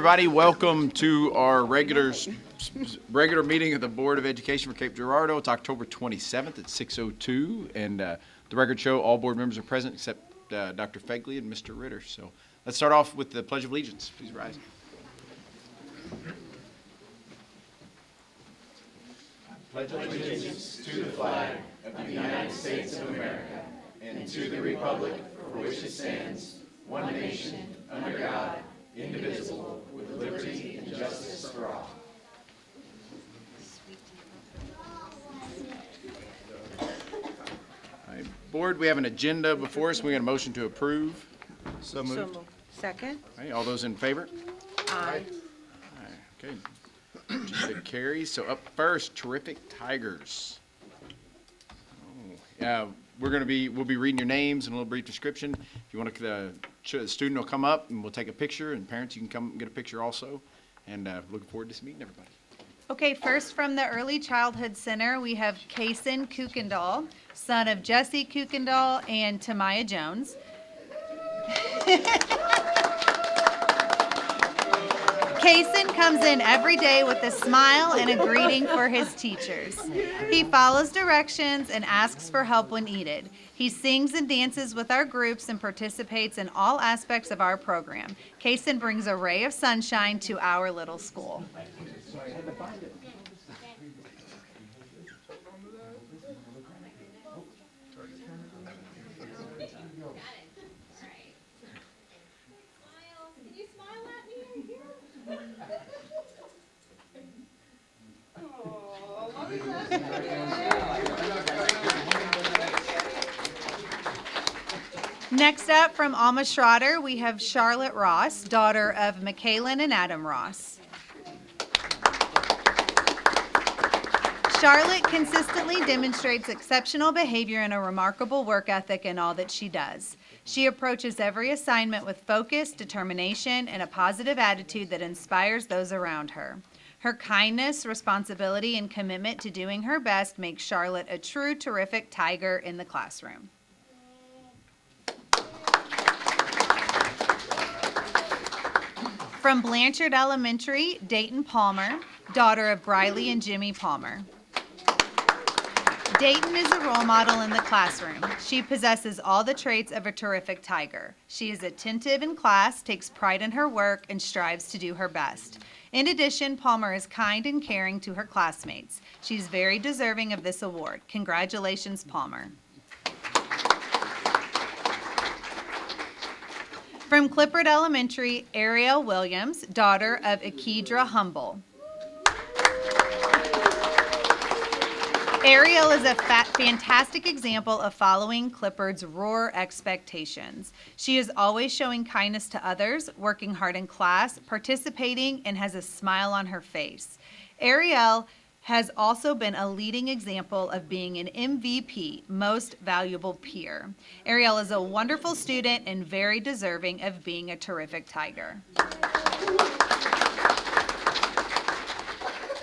everybody. Welcome to our regular meeting of the Board of Education for Cape Girardeau. It's October 27th at 6:02, and the record show all board members are present except Dr. Fegley and Mr. Ritter. So let's start off with the Pledge of Allegiance. Please rise. Pledge allegiance to the flag of the United States of America and to the republic for which it stands, one nation, under God, indivisible, with liberty and justice for all. All right, Board, we have an agenda before us. We got a motion to approve. So moved. Second? All right, all those in favor? Aye. All right, okay. Agenda carries. So up first, Terrific Tigers. We'll be reading your names and a little brief description. If you want to, the student will come up and we'll take a picture, and parents, you can come and get a picture also. And looking forward to meeting everybody. Okay, first from the Early Childhood Center, we have Kaysen Kuykendall, son of Jesse Kuykendall and Tamaya Jones. Kaysen comes in every day with a smile and a greeting for his teachers. He follows directions and asks for help when needed. He sings and dances with our groups and participates in all aspects of our program. Kaysen brings a ray of sunshine to our little school. Next up, from Alma Schroeder, we have Charlotte Ross, daughter of Michaelin and Adam Ross. Charlotte consistently demonstrates exceptional behavior and a remarkable work ethic in all that she does. She approaches every assignment with focus, determination, and a positive attitude that inspires those around her. Her kindness, responsibility, and commitment to doing her best make Charlotte a true terrific tiger in the classroom. From Blanchard Elementary, Dayton Palmer, daughter of Briley and Jimmy Palmer. Dayton is a role model in the classroom. She possesses all the traits of a terrific tiger. She is attentive in class, takes pride in her work, and strives to do her best. In addition, Palmer is kind and caring to her classmates. She's very deserving of this award. Congratulations, Palmer. From Clifford Elementary, Ariel Williams, daughter of Akedra Humble. Ariel is a fantastic example of following Clifford's roar expectations. She is always showing kindness to others, working hard in class, participating, and has a smile on her face. Ariel has also been a leading example of being an MVP, most valuable peer. Ariel is a wonderful student and very deserving of being a terrific tiger.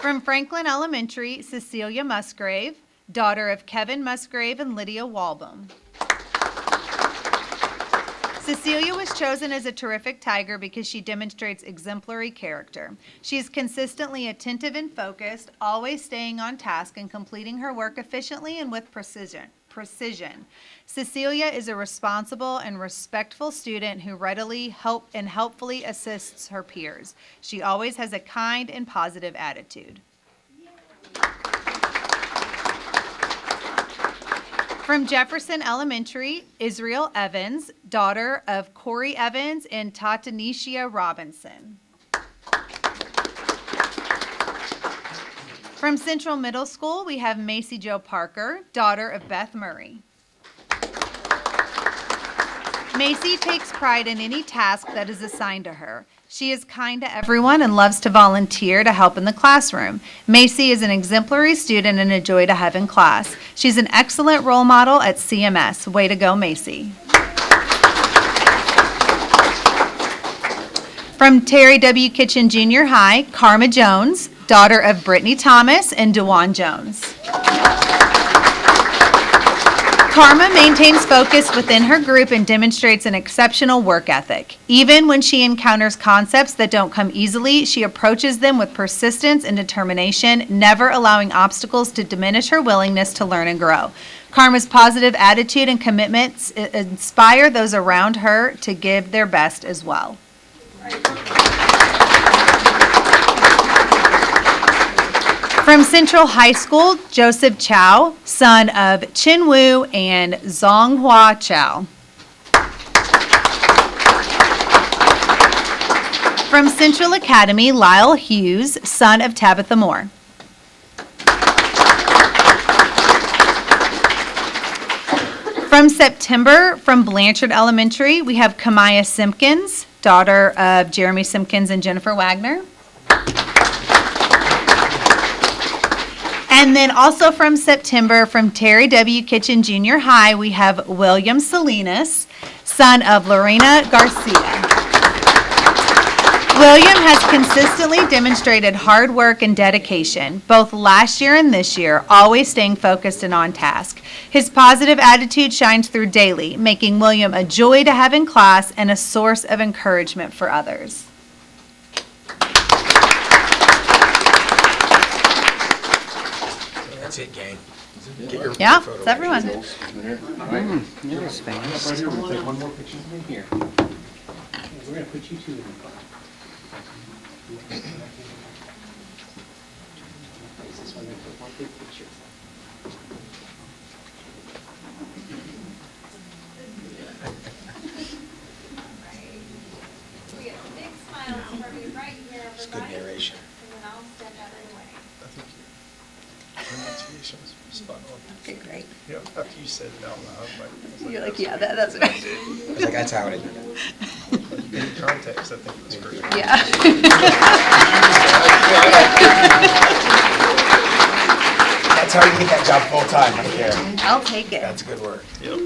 From Franklin Elementary, Cecilia Musgrave, daughter of Kevin Musgrave and Lydia Walbaum. Cecilia was chosen as a terrific tiger because she demonstrates exemplary character. She is consistently attentive and focused, always staying on task and completing her work efficiently and with precision. Cecilia is a responsible and respectful student who readily helpfully assists her peers. She always has a kind and positive attitude. From Jefferson Elementary, Israel Evans, daughter of Corey Evans and Tatanisha Robinson. From Central Middle School, we have Macy Jo Parker, daughter of Beth Murray. Macy takes pride in any task that is assigned to her. She is kind to everyone and loves to volunteer to help in the classroom. Macy is an exemplary student and a joy to have in class. She's an excellent role model at CMS. Way to go, Macy. From Terry W. Kitchen Junior High, Karma Jones, daughter of Brittany Thomas and DeJuan Jones. Karma maintains focus within her group and demonstrates an exceptional work ethic. Even when she encounters concepts that don't come easily, she approaches them with persistence and determination, never allowing obstacles to diminish her willingness to learn and grow. Karma's positive attitude and commitments inspire those around her to give their best as well. From Central High School, Joseph Chow, son of Chin Wu and Zonghua Chow. From Central Academy, Lyle Hughes, son of Tabitha Moore. From September, from Blanchard Elementary, we have Kamaya Simpkins, daughter of Jeremy Simpkins and Jennifer Wagner. And then also from September, from Terry W. Kitchen Junior High, we have William Salinas, son of Lorena Garcia. William has consistently demonstrated hard work and dedication, both last year and this year, always staying focused and on task. His positive attitude shines through daily, making William a joy to have in class and a source of encouragement for others. That's it, gang. Get your Yeah, photo it's ready. everyone. There's fast. Take one more picture of me here. We're gonna put you two in the car. This one, we're gonna put one big picture. We get big smiles from you right here, It's good everybody. narration. And then I'll step out of the way. I think your pronunciation was spot on. Okay, great. You know, after you said it out loud, I was You're like, yeah, that's what I did. I was like, that's how it is. In context, I think it was perfect. Yeah. That's how you get that job full time, right there. I'll take it. That's good work. Yep.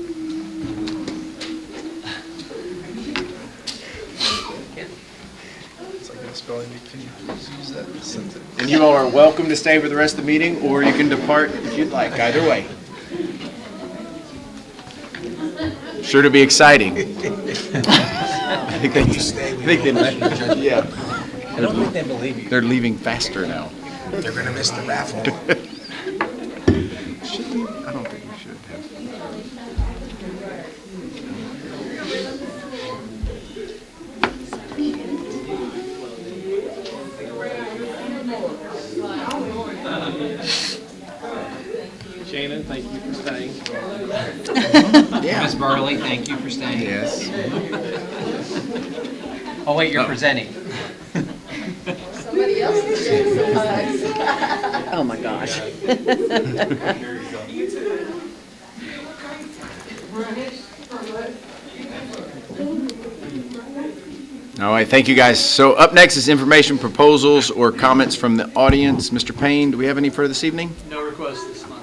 It's like a spelling bee. Can you please use that sentence? And you all are welcome to stay for the rest of the meeting, or you can depart if you'd like, either way. Sure to be exciting. I think they, yeah, I don't think they believe you. they're leaving faster now. They're gonna miss the raffle. Should we? I don't think we should have. Shannon, thank you for staying. Yeah. Ms. Burley, thank you for staying. Yes. Oh, wait, you're presenting. Somebody else is doing some hugs. Oh, my gosh. All right, thank you, guys. So up next is information, proposals, or comments from the audience. Mr. Payne, do we have any for this evening? No requests this month.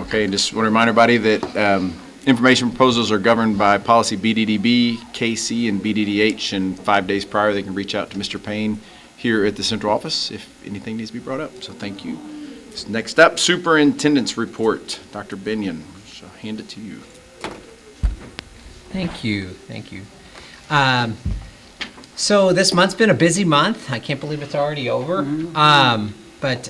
Okay, just want to remind everybody that information proposals are governed by policy BDDB, KC, and BDDH, and 5 days prior, they can reach out to Mr. Payne here at the central office if anything needs to be brought up. So thank you. Next up, superintendent's report. Dr. Binion, so hand it to you. Thank you, thank you. So this month's been a busy month. I can't believe it's already over, but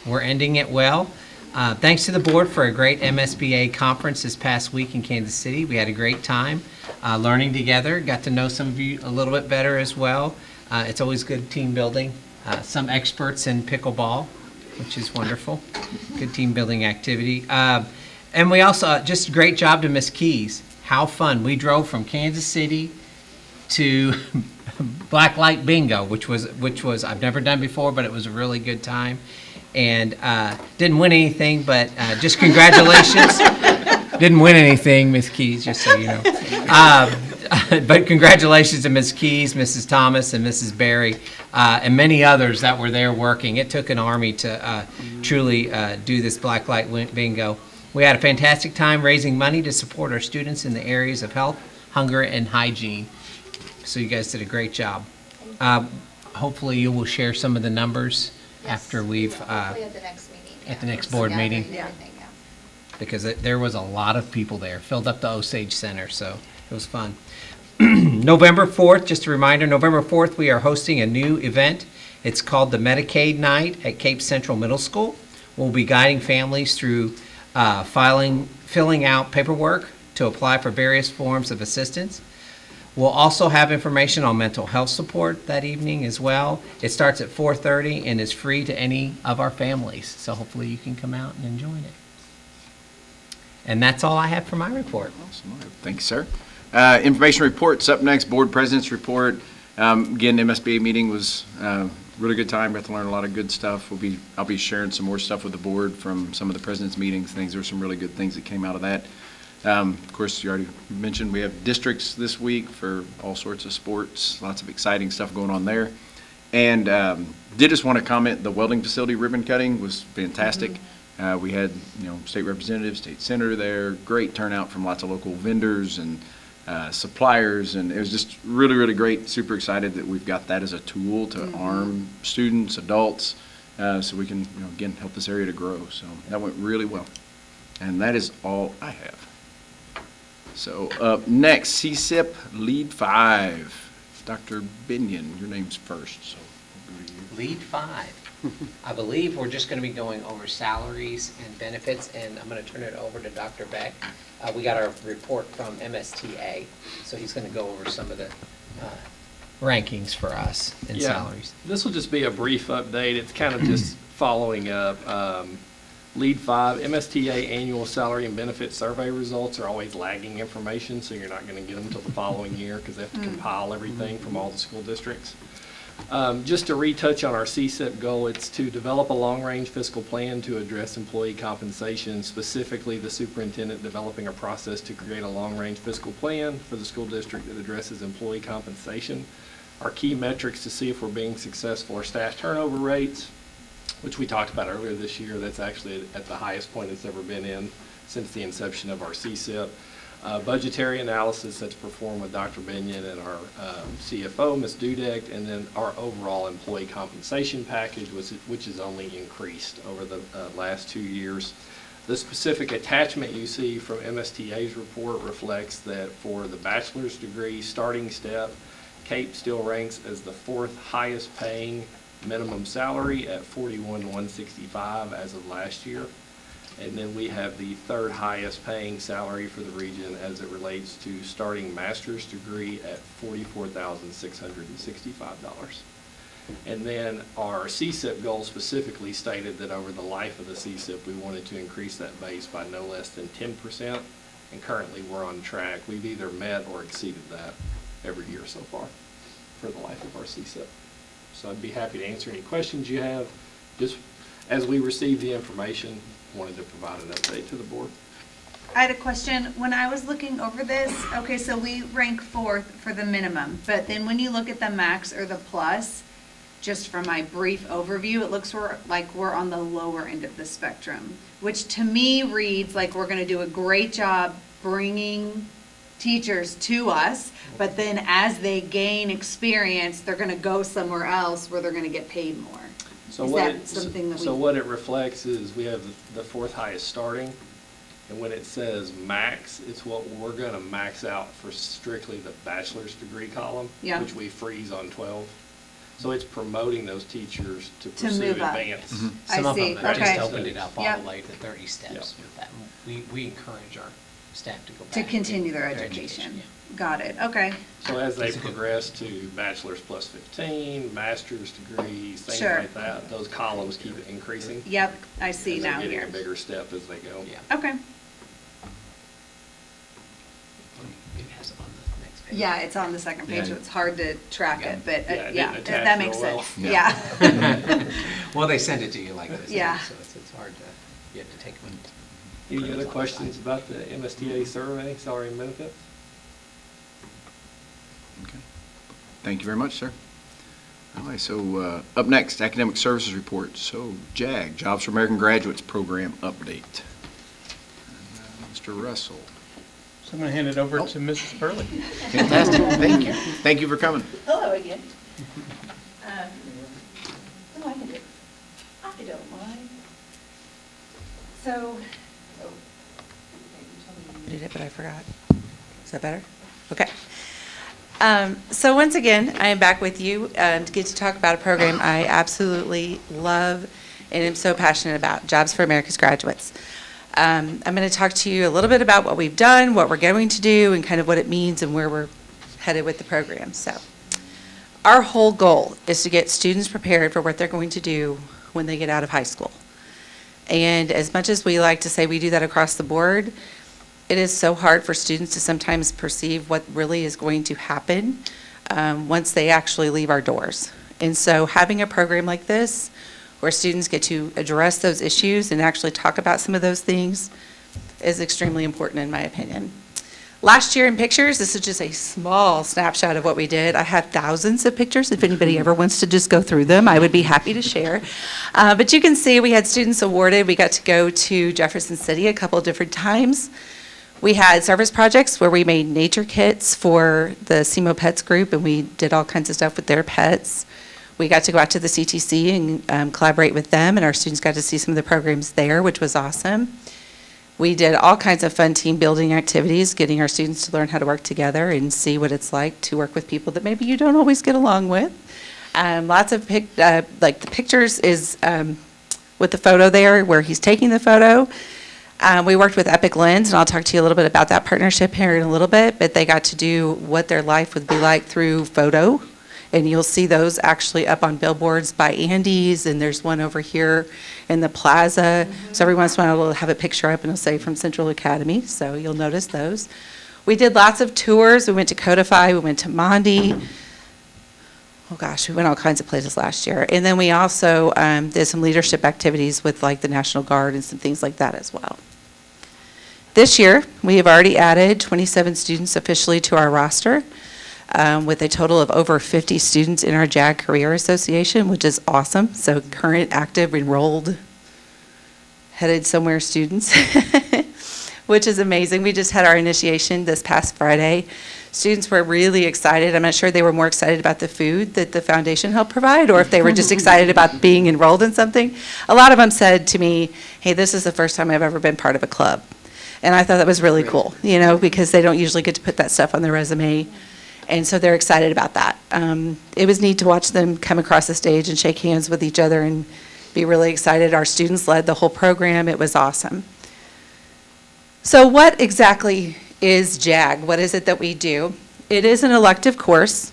we're ending it well. Thanks to the board for a great MSBA conference this past week in Kansas City. We had a great time learning together, got to know some of you a little bit better as well. It's always good team building. Some experts in pickleball, which is wonderful. Good team building activity. And we also, just a great job to Miss Keys. How fun. We drove from Kansas City to Blacklight Bingo, which was I've never done before, but it was a really good time. And didn't win anything, but just congratulations. Didn't win anything, Miss Keys, just so you know. But congratulations to Ms. Keys, Mrs. Thomas, and Mrs. Berry, and many others that were there working. It took an army to truly do this Blacklight Bingo. We had a fantastic time raising money to support our students in the areas of health, hunger, and hygiene. So you guys did a great job. Hopefully you will share some of the numbers after we've, Hopefully at the next meeting. at the yeah. next board Yeah, meeting. everything, yeah. because there was a lot of people there, filled up the Osage Center, so it was fun. November 4th, just a reminder, November 4th, we are hosting a new event. It's called the Medicaid Night at Cape Central Middle School. We'll be guiding families through filling out paperwork to apply for various forms of assistance. We'll also have information on mental health support that evening as well. It starts at 4:30 and is free to any of our families, so hopefully you can come out and enjoy it. And that's all I have for my report. Awesome. All right. Thank you, sir. Information reports up next, Board President's Report. Again, MSBA meeting was really good time. Got to learn a lot of good stuff. I'll be sharing some more stuff with the board from some of the president's meetings, things. There were some really good things that came out of that. Of course, you already mentioned we have districts this week for all sorts of sports, lots of exciting stuff going on there. And did just want to comment, the welding facility ribbon cutting was fantastic. We had, state representatives, state senator there, great turnout from lots of local vendors and suppliers, and it was just really, really great. Super excited that we've got that as a tool to arm students, adults, so we can, again, help this area to grow. So that went really well. And that is all I have. So up next, CSIP Lead 5. Dr. Binion, your name's first, so we'll go to you. Lead 5. I believe we're just going to be going over salaries and benefits, and I'm going to turn it over to Dr. Beck. We got our report from MSTA, so he's going to go over some of the rankings for us in salaries. This will just be a brief update. It's kind of just following up. Lead 5, MSTA annual salary and benefit survey results are always lagging information, so you're not going to get them until the following year because they have to compile everything from all the school districts. Just to retouch on our CSIP goal, it's to develop a long-range fiscal plan to address employee compensation, specifically the superintendent developing a process to create a long-range fiscal plan for the school district that addresses employee compensation. Our key metrics to see if we're being successful are staff turnover rates, which we talked about earlier this year. That's actually at the highest point it's ever been in since the inception of our CSIP. Budgetary analysis that's performed with Dr. Binion and our CFO, Ms. Dudek, and then our overall employee compensation package, which has only increased over the last 2 years. The specific attachment you see from MSTA's report reflects that for the bachelor's degree starting step, CAPE still ranks as the 4th highest paying minimum salary at $41,165 as of last year. And then we have the 3rd highest paying salary for the region as it relates to starting master's degree at $44,665. And then our CSIP goal specifically stated that over the life of the CSIP, we wanted to increase that base by no less than 10%. And currently we're on track. We've either met or exceeded that every year so far for the life of our CSIP. So I'd be happy to answer any questions you have. Just as we receive the information, wanted to provide an update to the board. I had a question. When I was looking over this, okay, so we rank 4th for the minimum, but then when you look at the max or the plus, just from my brief overview, it looks like we're on the lower end of the spectrum, which to me reads like we're going to do a great job bringing teachers to us, but then as they gain experience, they're going to go somewhere else where they're going to get paid more. So Is that something that So what it reflects is we have the 4th highest starting, and when it says max, it's what we're going to max out for strictly the bachelor's degree column, Yeah. which we freeze on 12. So it's promoting those teachers to pursue move up. advanced. I Some of see. them have Okay. just opened it up all Yep. the way to 30 steps Yep. with that. We encourage our staff to go back. To and continue get their education. yeah. Got it. Okay. So as they progress to bachelor's plus 15, master's degrees, things Sure. like that, those columns keep increasing. Yep, I see And they're now getting here. a bigger step as they go. Yeah. Okay. It has it on the next page. Yeah, it's on the second page, so Yeah. it's hard to track it, but Yeah, it yeah, didn't attach that makes real well. sense. Yeah. Yeah. Well, they send it to you like this. Yeah. So it's hard to, you have to take one. Any other questions about the MSTA survey, salary and benefits? Okay. Thank you very much, sir. All right, so up next, Academic Services Report. So JAG, Jobs for American Graduates Program Update. Mr. Russell. So I'm going to hand it over Oh. to Mrs. Burley. Fantastic, thank you. Thank you for coming. Hello again. No, I don't mind. So, read it, but I forgot. Is that better? Okay. So once again, I am back with you to get to talk about a program I absolutely love and am so passionate about, Jobs for America's Graduates. I'm going to talk to you a little bit about what we've done, what we're going to do, and kind of what it means and where we're headed with the program. So our whole goal is to get students prepared for what they're going to do when they get out of high school. And as much as we like to say we do that across the board, it is so hard for students to sometimes perceive what really is going to happen once they actually leave our doors. And so having a program like this, where students get to address those issues and actually talk about some of those things, is extremely important in my opinion. Last year in pictures, this is just a small snapshot of what we did. I have thousands of pictures. If anybody ever wants to just go through them, I would be happy to share. But you can see we had students awarded. We got to go to Jefferson City a couple of different times. We had service projects where we made nature kits for the SEMO Pets group, and we did all kinds of stuff with their pets. We got to go out to the CTC and collaborate with them, and our students got to see some of the programs there, which was awesome. We did all kinds of fun team building activities, getting our students to learn how to work together and see what it's like to work with people that maybe you don't always get along with. Lots of like the pictures is with the photo there where he's taking the photo. We worked with Epic Lens, and I'll talk to you a little bit about that partnership here in a little bit, but they got to do what their life would be like through photo, and you'll see those actually up on billboards by Andy's, and there's one over here in the plaza. So every once in a while, we'll have a picture up, and it'll say from Central Academy, so you'll notice those. We did lots of tours. We went to Codify, we went to Mondi. Oh gosh, we went all kinds of places last year. And then we also did some leadership activities with like the National Guard and some things like that as well. This year, we have already added 27 students officially to our roster, with a total of over 50 students in our JAG Career Association, which is awesome. So current, active, enrolled, headed somewhere students, which is amazing. We just had our initiation this past Friday. Students were really excited. I'm not sure they were more excited about the food that the foundation helped provide, or if they were just excited about being enrolled in something. A lot of them said to me, hey, this is the first time I've ever been part of a club. And I thought that was really cool, you know, because they don't usually get to put that stuff on their resume. And so they're excited about that. It was neat to watch them come across the stage and shake hands with each other and be really excited. Our students led the whole program. It was awesome. So what exactly is JAG? What is it that we do? It is an elective course.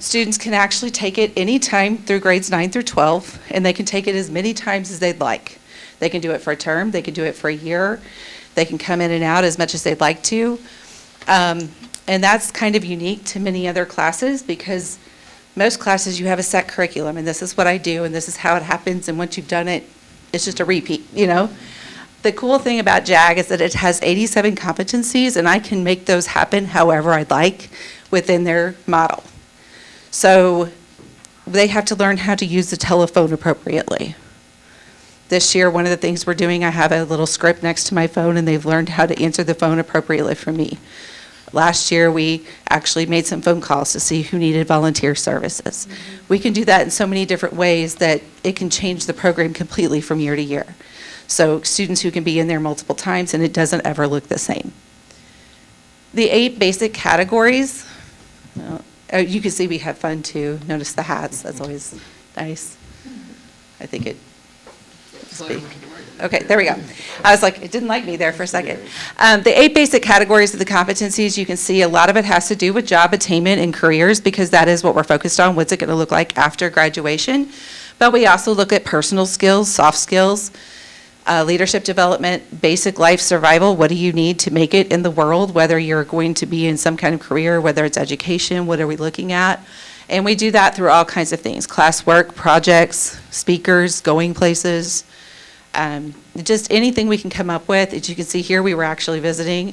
Students can actually take it anytime through grades 9 through 12, and they can take it as many times as they'd like. They can do it for a term. They can do it for a year. They can come in and out as much as they'd like to. And that's kind of unique to many other classes, because most classes you have a set curriculum, and this is what I do, and this is how it happens, and once you've done it, it's just a repeat, you know? The cool thing about JAG is that it has 87 competencies, and I can make those happen however I'd like within their model. So they have to learn how to use the telephone appropriately. This year, one of the things we're doing, I have a little script next to my phone, and they've learned how to answer the phone appropriately for me. Last year, we actually made some phone calls to see who needed volunteer services. We can do that in so many different ways that it can change the program completely from year to year. So students who can be in there multiple times, and it doesn't ever look the same. The 8 basic categories, you can see we have fun too. Notice the hats, that's always nice. I think it, okay, there we go. I was like, it didn't like me there for a second. The 8 basic categories of the competencies, you can see a lot of it has to do with job attainment and careers, because that is what we're focused on. What's it going to look like after graduation? But we also look at personal skills, soft skills, leadership development, basic life survival. What do you need to make it in the world, whether you're going to be in some kind of career, whether it's education, what are we looking at? And we do that through all kinds of things, classwork, projects, speakers, going places, just anything we can come up with. As you can see here, we were actually visiting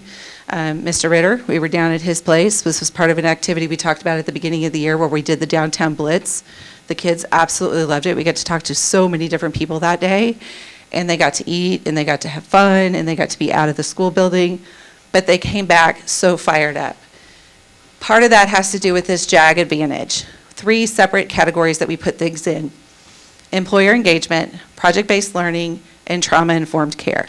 Mr. Ritter. We were down at his place. This was part of an activity we talked about at the beginning of the year where we did the downtown blitz. The kids absolutely loved it. We got to talk to so many different people that day, and they got to eat, and they got to have fun, and they got to be out of the school building, but they came back so fired up. Part of that has to do with this JAG Advantage. 3 separate categories that we put things in: employer engagement, project-based learning, and trauma-informed care.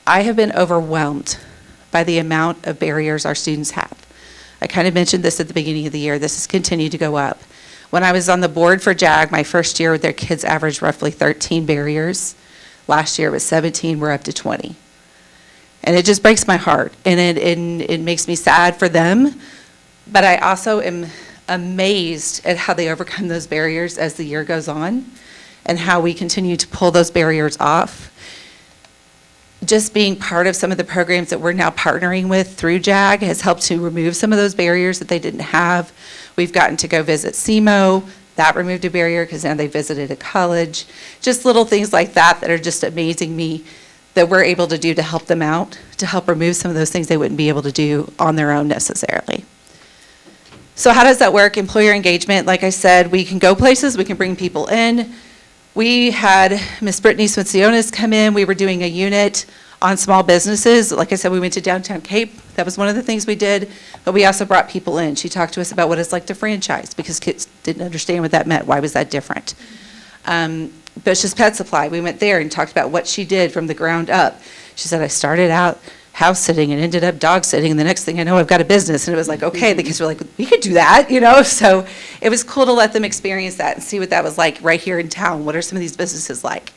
I have been overwhelmed by the amount of barriers our students have. I kind of mentioned this at the beginning of the year. This has continued to go up. When I was on the board for JAG, my first year, their kids averaged roughly 13 barriers. Last year it was 17, we're up to 20. And it just breaks my heart, and it makes me sad for them, but I also am amazed at how they overcome those barriers as the year goes on, and how we continue to pull those barriers off. Just being part of some of the programs that we're now partnering with through JAG has helped to remove some of those barriers that they didn't have. We've gotten to go visit SEMO. That removed a barrier because now they visited a college. Just little things like that that are just amazing me that we're able to do to help them out, to help remove some of those things they wouldn't be able to do on their own necessarily. So how does that work? Employer engagement, like I said, we can go places, we can bring people in. We had Miss Brittany Swencionis come in. We were doing a unit on small businesses. Like I said, we went to downtown Cape. That was one of the things we did, but we also brought people in. She talked to us about what it's like to franchise because kids didn't understand what that meant. Why was that different? Bush's Pet Supply, we went there and talked about what she did from the ground up. She said, I started out house sitting and ended up dog sitting, and the next thing I know, I've got a business. And it was like, okay, the kids were like, we could do that, you know? So it was cool to let them experience that and see what that was like right here in town. What are some of these businesses like?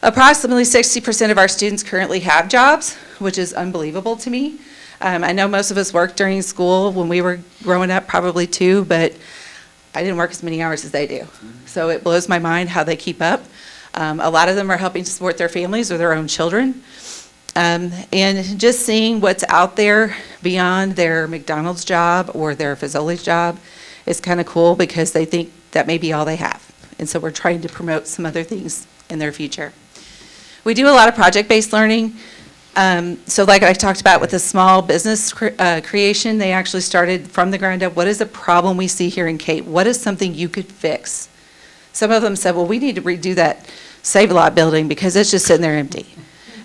Approximately 60% of our students currently have jobs, which is unbelievable to me. I know most of us worked during school when we were growing up, probably too, but I didn't work as many hours as they do. So it blows my mind how they keep up. A lot of them are helping to support their families or their own children. And just seeing what's out there beyond their McDonald's job or their Fazoli's job is kind of cool because they think that may be all they have. And so we're trying to promote some other things in their future. We do a lot of project-based learning. So like I talked about with the small business creation, they actually started from the ground up. What is a problem we see here in Cape? What is something you could fix? Some of them said, well, we need to redo that Save-A-Lot building because it's just sitting there empty.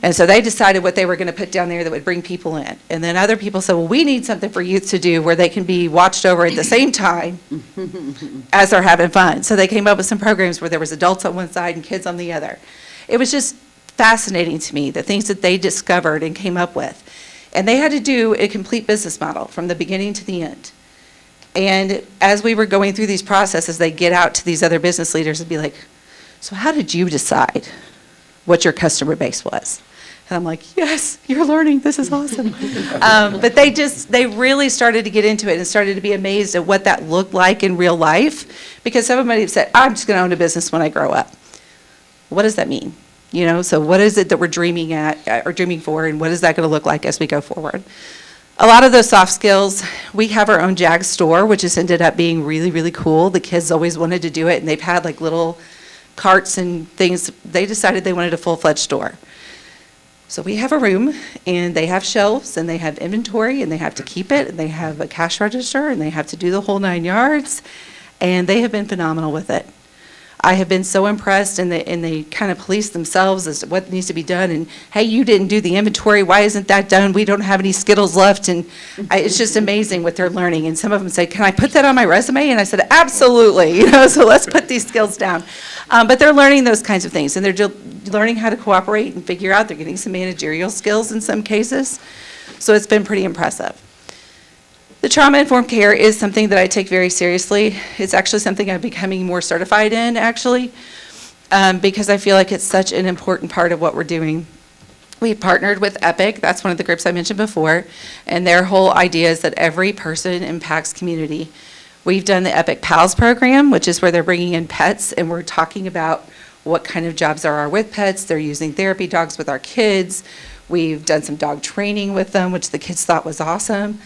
And so they decided what they were going to put down there that would bring people in. And then other people said, well, we need something for youth to do where they can be watched over at the same time as they're having fun. So they came up with some programs where there was adults on one side and kids on the other. It was just fascinating to me, the things that they discovered and came up with. And they had to do a complete business model from the beginning to the end. And as we were going through these processes, they get out to these other business leaders and be like, so how did you decide what your customer base was? And I'm like, yes, you're learning. This is awesome. But they really started to get into it and started to be amazed at what that looked like in real life. Because somebody said, I'm just going to own a business when I grow up. What does that mean? You know, so what is it that we're dreaming at or dreaming for, and what is that going to look like as we go forward? A lot of those soft skills, we have our own JAG store, which has ended up being really, really cool. The kids always wanted to do it, and they've had like little carts and things. They decided they wanted a full-fledged store. So we have a room, and they have shelves, and they have inventory, and they have to keep it, and they have a cash register, and they have to do the whole 9 yards, and they have been phenomenal with it. I have been so impressed, and they kind of police themselves as to what needs to be done, and, hey, you didn't do the inventory, why isn't that done? We don't have any Skittles left, and it's just amazing what they're learning. And some of them say, can I put that on my resume? And I said, absolutely, you know, so let's put these skills down. But they're learning those kinds of things, and they're learning how to cooperate and figure out. They're getting some managerial skills in some cases, so it's been pretty impressive. The trauma-informed care is something that I take very seriously. It's actually something I'm becoming more certified in, actually, because I feel like it's such an important part of what we're doing. We partnered with EPIC, that's one of the groups I mentioned before, and their whole idea is that every person impacts community. We've done the EPIC PALS program, which is where they're bringing in pets, and we're talking about what kind of jobs there are with pets. They're using therapy dogs with our kids. We've done some dog training with them, which the kids thought was awesome.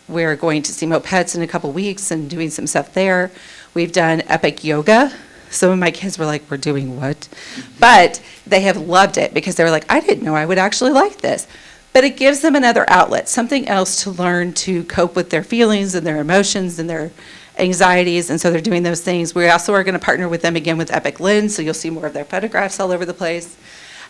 We're going to SEMO Pets in a couple weeks and doing some stuff there. We've done Epic Yoga. Some of my kids were like, we're doing what? But they have loved it because they were like, I didn't know I would actually like this. But it gives them another outlet, something else to learn to cope with their feelings and their emotions and their anxieties, and so they're doing those things. We also are going to partner with them again with Epic Lens, so you'll see more of their photographs all over the place.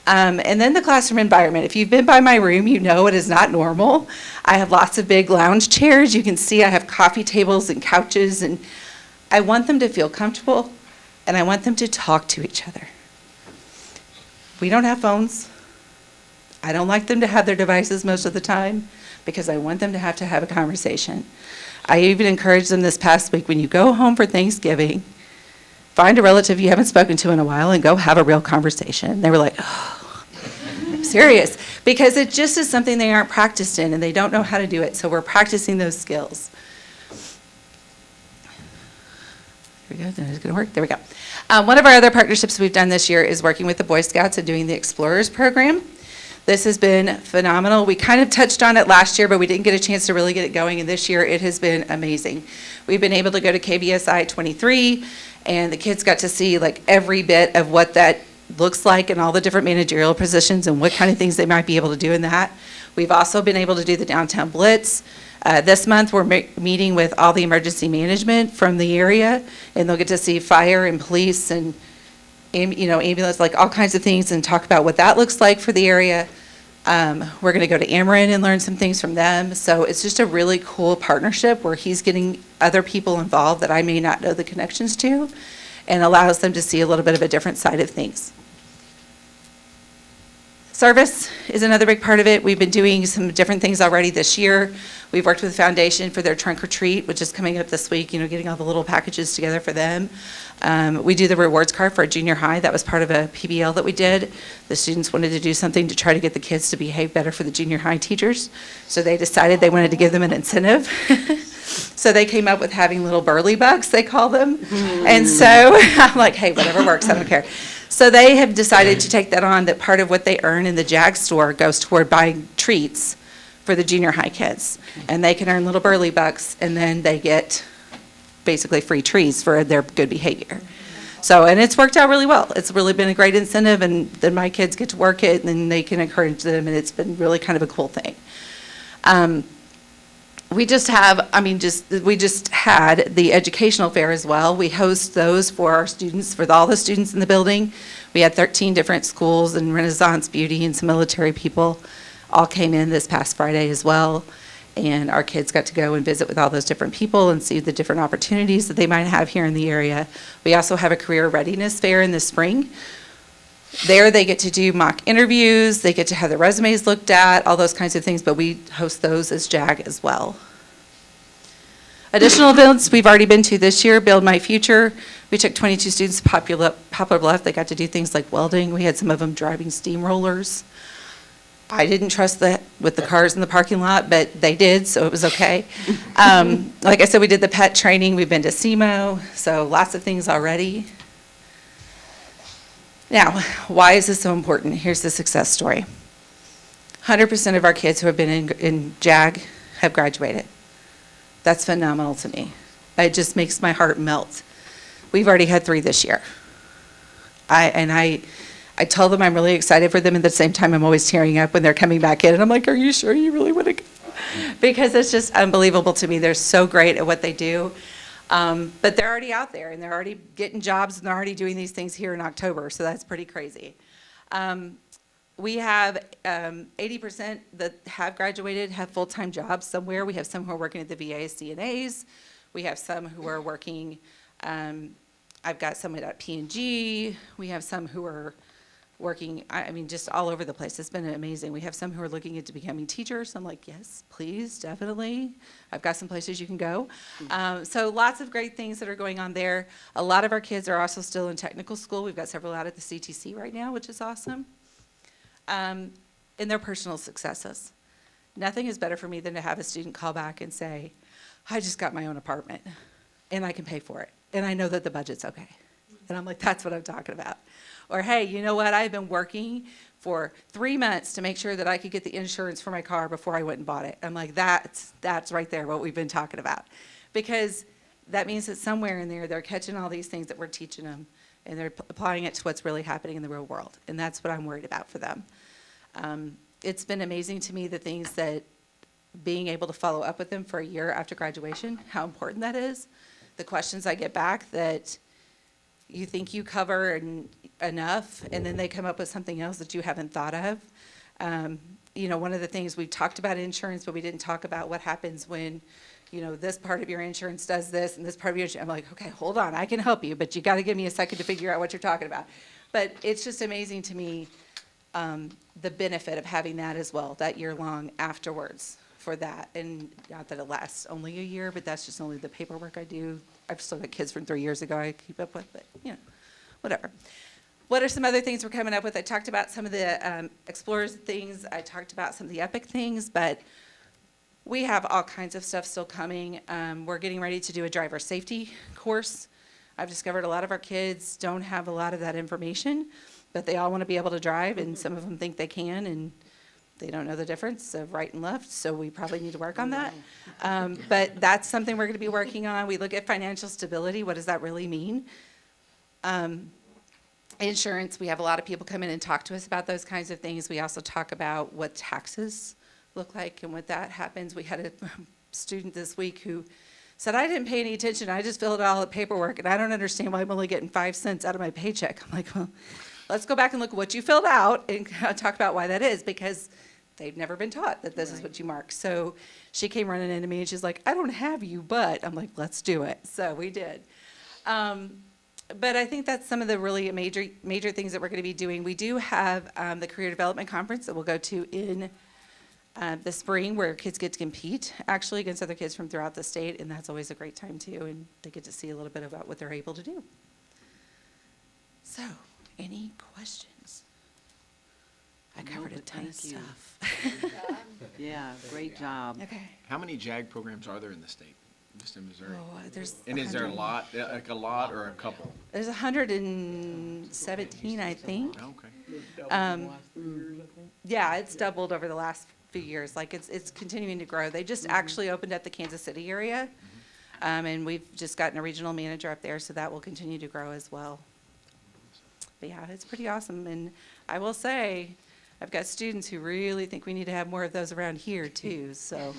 And then the classroom environment. If you've been by my room, you know it is not normal. I have lots of big lounge chairs. You can see I have coffee tables and couches, and I want them to feel comfortable, and I want them to talk to each other. We don't have phones. I don't like them to have their devices most of the time because I want them to have a conversation. I even encouraged them this past week, when you go home for Thanksgiving, find a relative you haven't spoken to in a while and go have a real conversation. They were like, oh, serious, because it just is something they aren't practiced in and they don't know how to do it. So we're practicing those skills. There we go. Is it going to work? There we go. One of our other partnerships we've done this year is working with the Boy Scouts and doing the Explorers program. This has been phenomenal. We kind of touched on it last year, but we didn't get a chance to really get it going, and this year it has been amazing. We've been able to go to KBSI 23, and the kids got to see like every bit of what that looks like and all the different managerial positions and what kind of things they might be able to do in that. We've also been able to do the Downtown Blitz. This month, we're meeting with all the emergency management from the area, and they'll get to see fire and police and ambulance, like all kinds of things, and talk about what that looks like for the area. We're going to go to Ameren and learn some things from them. So it's just a really cool partnership where he's getting other people involved that I may not know the connections to, and allows them to see a little bit of a different side of things. Service is another big part of it. We've been doing some different things already this year. We've worked with the foundation for their trunk or treat, which is coming up this week, getting all the little packages together for them. We do the rewards card for our junior high. That was part of a PBL that we did. The students wanted to do something to try to get the kids to behave better for the junior high teachers. So they decided they wanted to give them an incentive. So they came up with having little burly bucks, they call them. And so I'm like, hey, whatever works, I don't care. So they have decided to take that on, that part of what they earn in the JAG store goes toward buying treats for the junior high kids. And they can earn little burly bucks, and then they get basically free treats for their good behavior. So, and it's worked out really well. It's really been a great incentive, and then my kids get to work it, and then they can encourage them, and it's been really kind of a cool thing. We just had the educational fair as well. We host those for our students, for all the students in the building. We had 13 different schools and Renaissance Beauty and some military people all came in this past Friday as well. And our kids got to go and visit with all those different people and see the different opportunities that they might have here in the area. We also have a career readiness fair in the spring. There they get to do mock interviews, they get to have their resumes looked at, all those kinds of things, but we host those as JAG as well. Additional events we've already been to this year, Build My Future. We took 22 students to Poplar Bluff. They got to do things like welding. We had some of them driving steamrollers. I didn't trust that with the cars in the parking lot, but they did, so it was okay. Like I said, we did the pet training. We've been to SEMO, so lots of things already. Now, why is this so important? Here's the success story. 100% of our kids who have been in JAG have graduated. That's phenomenal to me. It just makes my heart melt. We've already had 3 this year. I tell them I'm really excited for them, and at the same time I'm always tearing up when they're coming back in, and I'm like, are you sure you really want to go? Because it's just unbelievable to me. They're so great at what they do. But they're already out there, and they're already getting jobs, and they're already doing these things here in October, so that's pretty crazy. We have 80% that have graduated have full-time jobs somewhere. We have some who are working at the VA as CNAs. We have some who are working, I've got some at P&G. We have some who are working, just all over the place. It's been amazing. We have some who are looking into becoming teachers. I'm like, yes, please, definitely. I've got some places you can go. So lots of great things that are going on there. A lot of our kids are also still in technical school. We've got several out at the CTC right now, which is awesome. In their personal successes. Nothing is better for me than to have a student call back and say, I just got my own apartment, and I can pay for it, and I know that the budget's okay. And I'm like, that's what I'm talking about. Or, hey, you know what? I've been working for 3 months to make sure that I could get the insurance for my car before I went and bought it. I'm like, that's right there what we've been talking about. Because that means that somewhere in there, they're catching all these things that we're teaching them, and they're applying it to what's really happening in the real world. And that's what I'm worried about for them. It's been amazing to me, the things that being able to follow up with them for a year after graduation, how important that is. The questions I get back that you think you cover enough, and then they come up with something else that you haven't thought of. One of the things we talked about insurance, but we didn't talk about what happens when, this part of your insurance does this and this part of your insurance. I'm like, okay, hold on, I can help you, but you got to give me a second to figure out what you're talking about. But it's just amazing to me the benefit of having that as well, that year long afterwards for that. And not that it lasts only a year, but that's just only the paperwork I do. I've still got kids from 3 years ago I keep up with, but, whatever. What are some other things we're coming up with? I talked about some of the Explorers things. I talked about some of the Epic things, but we have all kinds of stuff still coming. We're getting ready to do a driver safety course. I've discovered a lot of our kids don't have a lot of that information, but they all want to be able to drive, and some of them think they can, and they don't know the difference of right and left, so we probably need to work on that. But that's something we're going to be working on. We look at financial stability. What does that really mean? Insurance, we have a lot of people come in and talk to us about those kinds of things. We also talk about what taxes look like and what that happens. We had a student this week who said, I didn't pay any attention. I just filled out all the paperwork, and I don't understand why I'm only getting 5 cents out of my paycheck. I'm like, well, let's go back and look at what you filled out and talk about why that is, because they've never been taught that this is what you mark. So she came running into me, and she's like, I don't have you, but I'm like, let's do it. So we did. But I think that's some of the really major things that we're going to be doing. We do have the Career Development Conference that we'll go to in the spring, where kids get to compete actually against other kids from throughout the state, and that's always a great time too, and they get to see a little bit about what they're able to do. So, any questions? I covered a ton of thank you. stuff. Yeah, great job. Okay. How many JAG programs are there in the state, just in Missouri? Oh, there's And is there a 100 lot, like a lot or a couple? There's 117, I think. Okay. Yeah, it's doubled over the last few years. Like, it's continuing to grow. They just actually opened up the Kansas City area, and we've just gotten a regional manager up there, so that will continue to grow as well. But yeah, it's pretty awesome. And I will say, I've got students who really think we need to have more of those around here too. So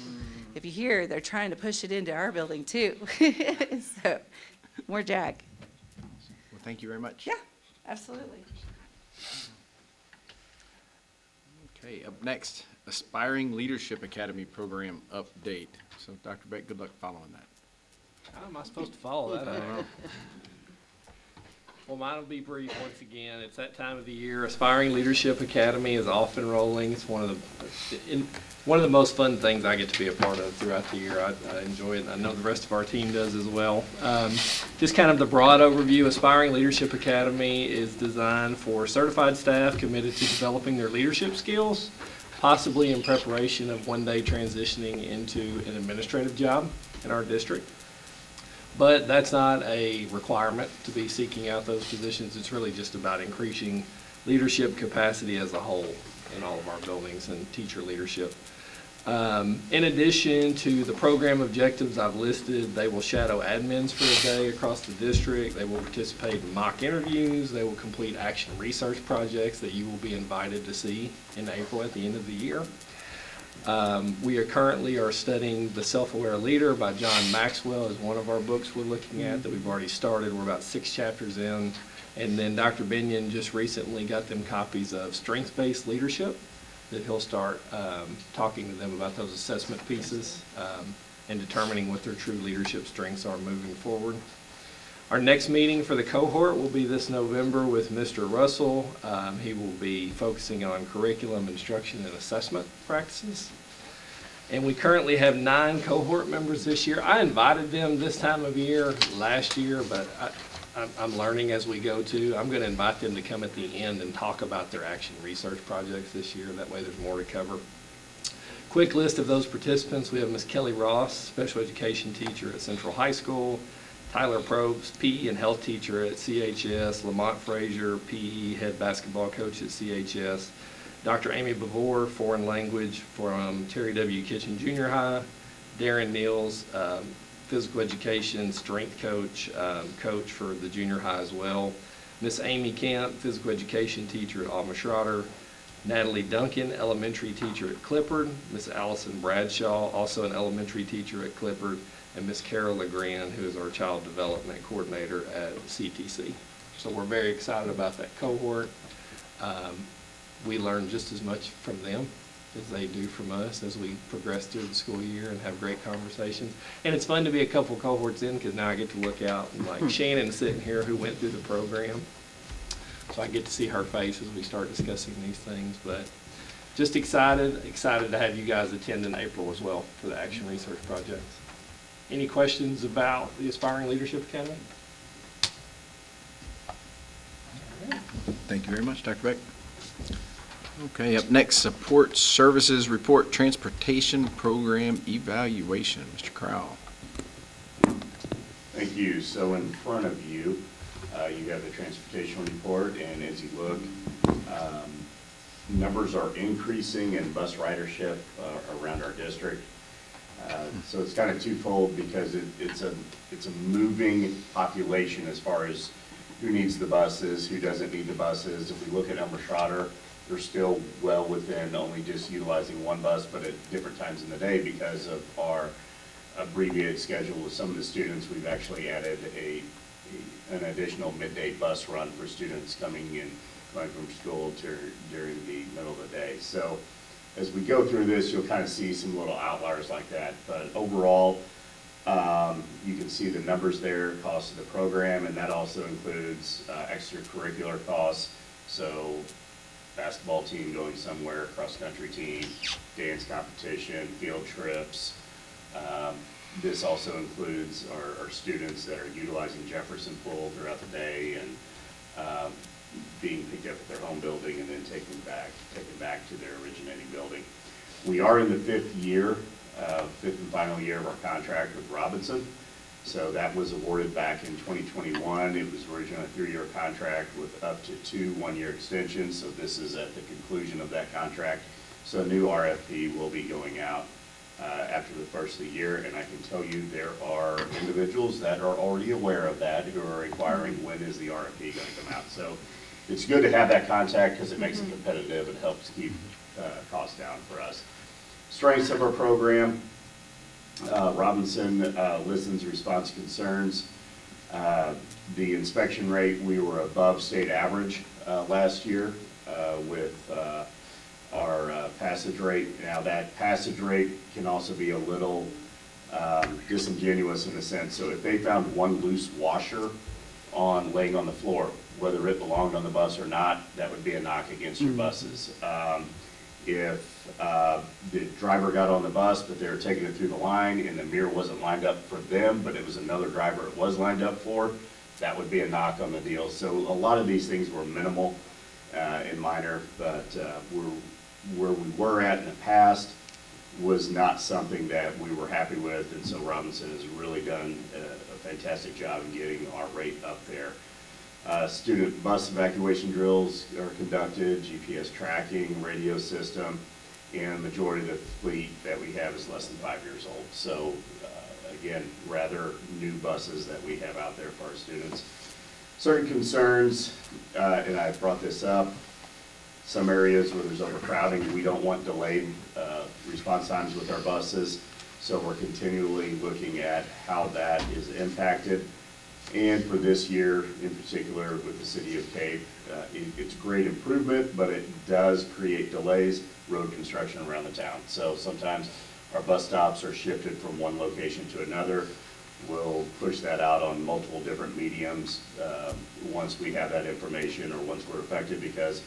if you hear, they're trying to push it into our building too. So more JAG. Well, thank you very much. Yeah, absolutely. Okay, up next, Aspiring Leadership Academy Program update. So Dr. Beck, good luck following that. How am I supposed to follow that? I don't know. Well, mine will be brief once again. It's that time of the year. Aspiring Leadership Academy is off and rolling. It's one of the most fun things I get to be a part of throughout the year. I enjoy it. I know the rest of our team does as well. Just kind of the broad overview. Aspiring Leadership Academy is designed for certified staff committed to developing their leadership skills, possibly in preparation of one day transitioning into an administrative job in our district. But that's not a requirement to be seeking out those positions. It's really just about increasing leadership capacity as a whole in all of our buildings and teacher leadership. In addition to the program objectives I've listed, they will shadow admins for a day across the district. They will participate in mock interviews. They will complete action research projects that you will be invited to see in April at the end of the year. We are currently studying The Self-Aware Leader by John Maxwell is one of our books we're looking at that we've already started. We're about 6 chapters in. And then Dr. Binion just recently got them copies of Strengths-Based Leadership that he'll start talking to them about those assessment pieces and determining what their true leadership strengths are moving forward. Our next meeting for the cohort will be this November with Mr. Russell. He will be focusing on curriculum, instruction, and assessment practices. And we currently have 9 cohort members this year. I invited them this time of year last year, but I'm learning as we go too. I'm going to invite them to come at the end and talk about their action research projects this year. That way there's more to cover. Quick list of those participants. We have Ms. Kelly Ross, special education teacher at Central High School. Tyler Probst, PE and health teacher at CHS. Lamont Frazier, PE head basketball coach at CHS. Dr. Amy Bavor, foreign language from Terry W. Kitchen Junior High. Darren Niels, physical education strength coach, coach for the junior high as well. Miss Amy Camp, physical education teacher at Alma Schroeder. Natalie Duncan, elementary teacher at Clippard. Miss Allison Bradshaw, also an elementary teacher at Clippard. And Miss Carol LeGrand, who is our child development coordinator at CTC. So we're very excited about that cohort. We learn just as much from them as they do from us as we progress through the school year and have great conversations. And it's fun to be a couple cohorts in because now I get to look out and like Shannon's sitting here who went through the program. So I get to see her face as we start discussing these things, but just excited to have you guys attend in April as well for the Action Research Project. Any questions about the Aspiring Leadership Academy? Thank you very much, Dr. Beck. Okay, up next, Support Services Report, Transportation Program Evaluation. Mr. Crowell. Thank you. So in front of you, you have the transportation report, and as you look, numbers are increasing in bus ridership around our district. So it's kind of twofold because it's a moving population as far as who needs the buses, who doesn't need the buses. If we look at Elmer Schroeder, they're still well within only just utilizing one bus, but at different times in the day because of our abbreviated schedule with some of the students. We've actually added an additional midday bus run for students coming from school during the middle of the day. So as we go through this, you'll kind of see some little outliers like that. But overall, you can see the numbers there, cost of the program, and that also includes extracurricular costs. So basketball team going somewhere, cross-country team, dance competition, field trips. This also includes our students that are utilizing Jefferson Pool throughout the day and being picked up at their home building and then taken back to their originating building. We are in the fifth and final year of our contract with Robinson. So that was awarded back in 2021. It was originally a 3-year contract with up to 2 one-year extensions. So this is at the conclusion of that contract. So a new RFP will be going out after the first of the year, and I can tell you there are individuals that are already aware of that who are inquiring when is the RFP going to come out. So it's good to have that contact because it makes it competitive and helps keep costs down for us. Strengths of our program, Robinson listens, responds to concerns. The inspection rate, we were above state average last year with our passage rate. Now that passage rate can also be a little disingenuous in a sense. So if they found one loose washer laying on the floor, whether it belonged on the bus or not, that would be a knock against your buses. If the driver got on the bus, but they were taking it through the line and the mirror wasn't lined up for them, but it was another driver it was lined up for, that would be a knock on the deal. So a lot of these things were minimal and minor, but where we were at in the past was not something that we were happy with, and so Robinson has really done a fantastic job in getting our rate up there. Student bus evacuation drills are conducted, GPS tracking, radio system, and the majority of the fleet that we have is less than 5 years old. So again, rather new buses that we have out there for our students. Certain concerns, and I brought this up, some areas where there's overcrowding, we don't want delayed response times with our buses, so we're continually looking at how that is impacted. And for this year in particular with the city of Cape, it's great improvement, but it does create delays, road construction around the town. So sometimes our bus stops are shifted from one location to another. We'll push that out on multiple different mediums once we have that information or once we're affected, because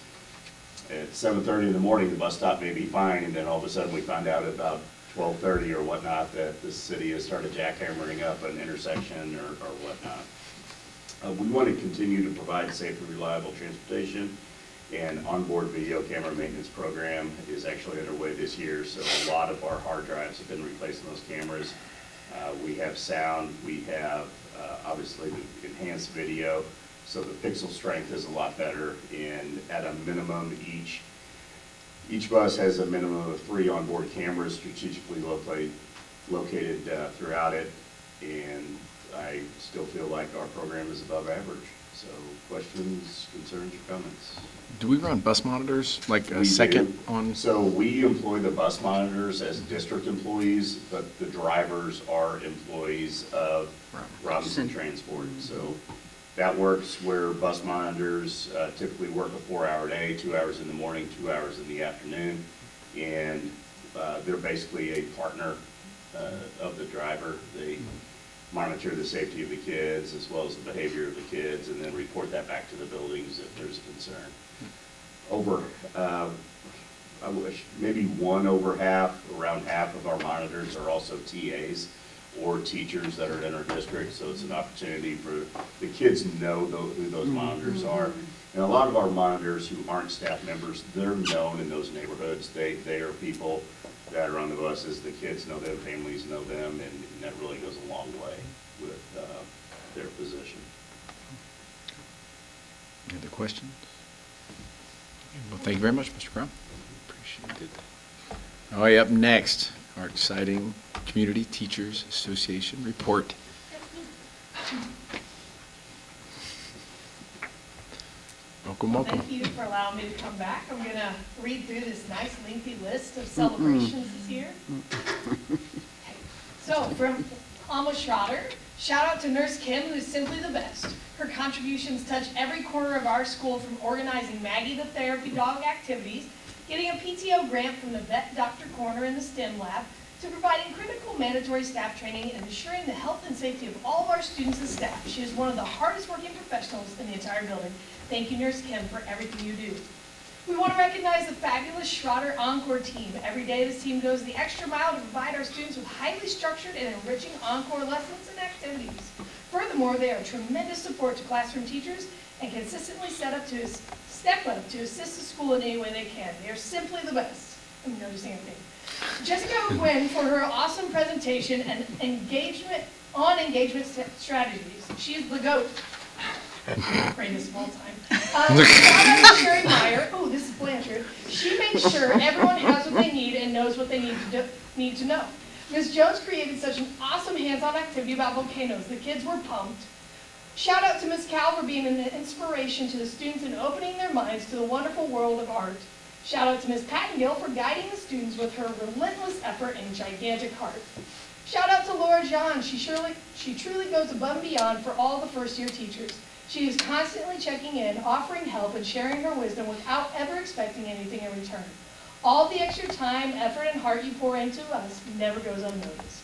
at 7:30 in the morning, the bus stop may be fine, and then all of a sudden we find out at about 12:30 or whatnot that the city has started jackhammering up an intersection or whatnot. We want to continue to provide safe and reliable transportation, and onboard video camera maintenance program is actually underway this year. So a lot of our hard drives have been replaced in those cameras. We have sound, we have obviously the enhanced video, so the pixel strength is a lot better, and at a minimum each bus has a minimum of 3 onboard cameras strategically located throughout it, and I still feel like our program is above average. So questions, concerns, or comments? Do we run bus monitors, like a We second do. on? So we employ the bus monitors as district employees, but the drivers are employees of Robinson Transport. So that works where bus monitors typically work a 4-hour day, 2 hours in the morning, 2 hours in the afternoon. And they're basically a partner of the driver. monitor the safety of the kids as well as the behavior of the kids, and then report that back to the buildings if there's a concern. I wish maybe around half of our monitors are also TAs or teachers that are in our district, so it's an opportunity for the kids to know who those monitors are. And a lot of our monitors who aren't staff members, they're known in those neighborhoods. They are people that are on the buses, the kids know them, families know them, and that really goes a long way with their position. Any other questions? Well, thank you very much, Mr. Crum. Appreciate it. All right, up next, our exciting Community Teachers Association report. Welcome, welcome. Thank you for allowing me to come back. I'm going to read through this nice lengthy list of celebrations this year. So from Alma Schroeder, shout out to Nurse Kim, who's simply the best. Her contributions touch every corner of our school, from organizing Maggie the Therapy Dog activities, getting a PTO grant from the Vet Doctor Corner in the STEM lab, to providing critical mandatory staff training and ensuring the health and safety of all of our students and staff. She is one of the hardest working professionals in the entire building. Thank you, Nurse Kim, for everything you do. We want to recognize the fabulous Schroeder Encore team. Every day this team goes the extra mile to provide our students with highly structured and enriching Encore lessons and activities. Furthermore, they are tremendous support to classroom teachers and consistently step up to assist the school in any way they can. They are simply the best. I'm noticing a thing. Jessica Gwynn for her awesome presentation and engagement strategies. She is the GOAT. Greatest of all time. Shout out to Sherry Meyer. Oh, this is Blanchard. She makes sure everyone has what they need and knows what they need to know. Ms. Jones created such an awesome hands-on activity about volcanoes. The kids were pumped. Shout out to Ms. Cal for being an inspiration to the students and opening their minds to the wonderful world of art. Shout out to Ms. Pattengill for guiding the students with her relentless effort and gigantic heart. Shout out to Laura John. She truly goes above and beyond for all the first-year teachers. She is constantly checking in, offering help, and sharing her wisdom without ever expecting anything in return. All the extra time, effort, and heart you pour into us never goes unnoticed.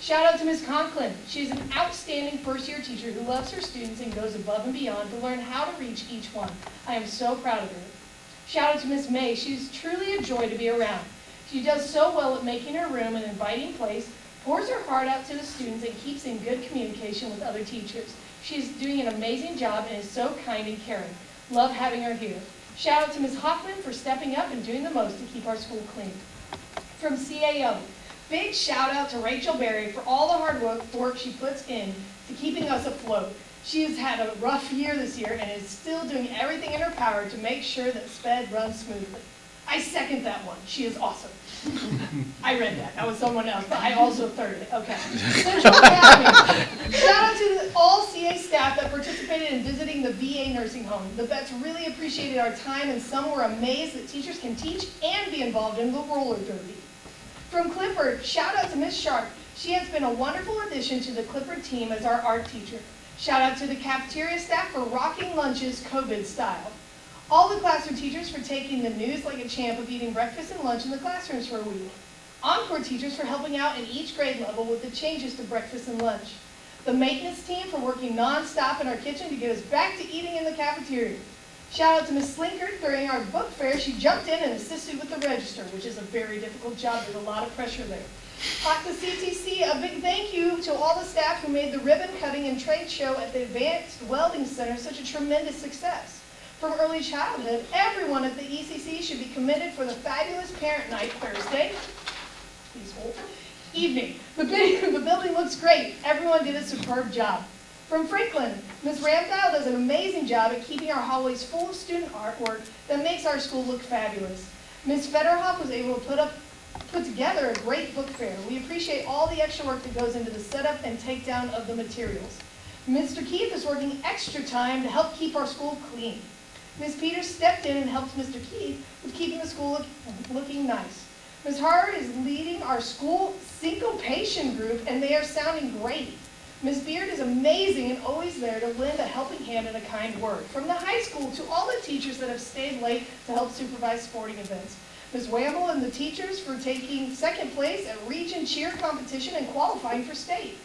Shout out to Ms. Conklin. She is an outstanding first-year teacher who loves her students and goes above and beyond to learn how to reach each one. I am so proud of her. Shout out to Ms. May. She's truly a joy to be around. She does so well at making her room an inviting place, pours her heart out to the students, and keeps in good communication with other teachers. She's doing an amazing job and is so kind and caring. Love having her here. Shout out to Ms. Hoffman for stepping up and doing the most to keep our school clean. From CAO, big shout out to Rachel Berry for all the hard work she puts in to keeping us afloat. She has had a rough year this year and is still doing everything in her power to make sure that SPED runs smoothly. I second that one. She is awesome. I read that. That was someone else, but I also thirded it. Okay. Central Academy. Shout out to all CA staff that participated in visiting the VA nursing home. The vets really appreciated our time, and some were amazed that teachers can teach and be involved in the roller derby. From Clifford, shout out to Ms. Sharp. She has been a wonderful addition to the Clifford team as our art teacher. Shout out to the cafeteria staff for rocking lunches COVID style. All the classroom teachers for taking the news like a champ of eating breakfast and lunch in the classrooms for a week. Encore teachers for helping out in each grade level with the changes to breakfast and lunch. The maintenance team for working non-stop in our kitchen to get us back to eating in the cafeteria. Shout out to Ms. Slinkard. During our book fair, she jumped in and assisted with the register, which is a very difficult job. There's a lot of pressure there. At the CTC, a big thank you to all the staff who made the ribbon cutting and trade show at the Advanced Welding Center such a tremendous success. From early childhood, everyone at the ECC should be committed for the fabulous Parent Night Thursday evening. The building looks great. Everyone did a superb job. From Franklin, Ms. Ramdial does an amazing job at keeping our hallways full of student artwork that makes our school look fabulous. Ms. Federhoff was able to put together a great book fair. We appreciate all the extra work that goes into the setup and takedown of the materials. Mr. Keith is working extra time to help keep our school clean. Ms. Peters stepped in and helped Mr. Keith with keeping the school looking nice. Ms. Hart is leading our school syncopation group, and they are sounding great. Ms. Beard is amazing and always there to lend a helping hand and a kind word. From the high school to all the teachers that have stayed late to help supervise sporting events. Ms. Wamble and the teachers for taking second place at region cheer competition and qualifying for state.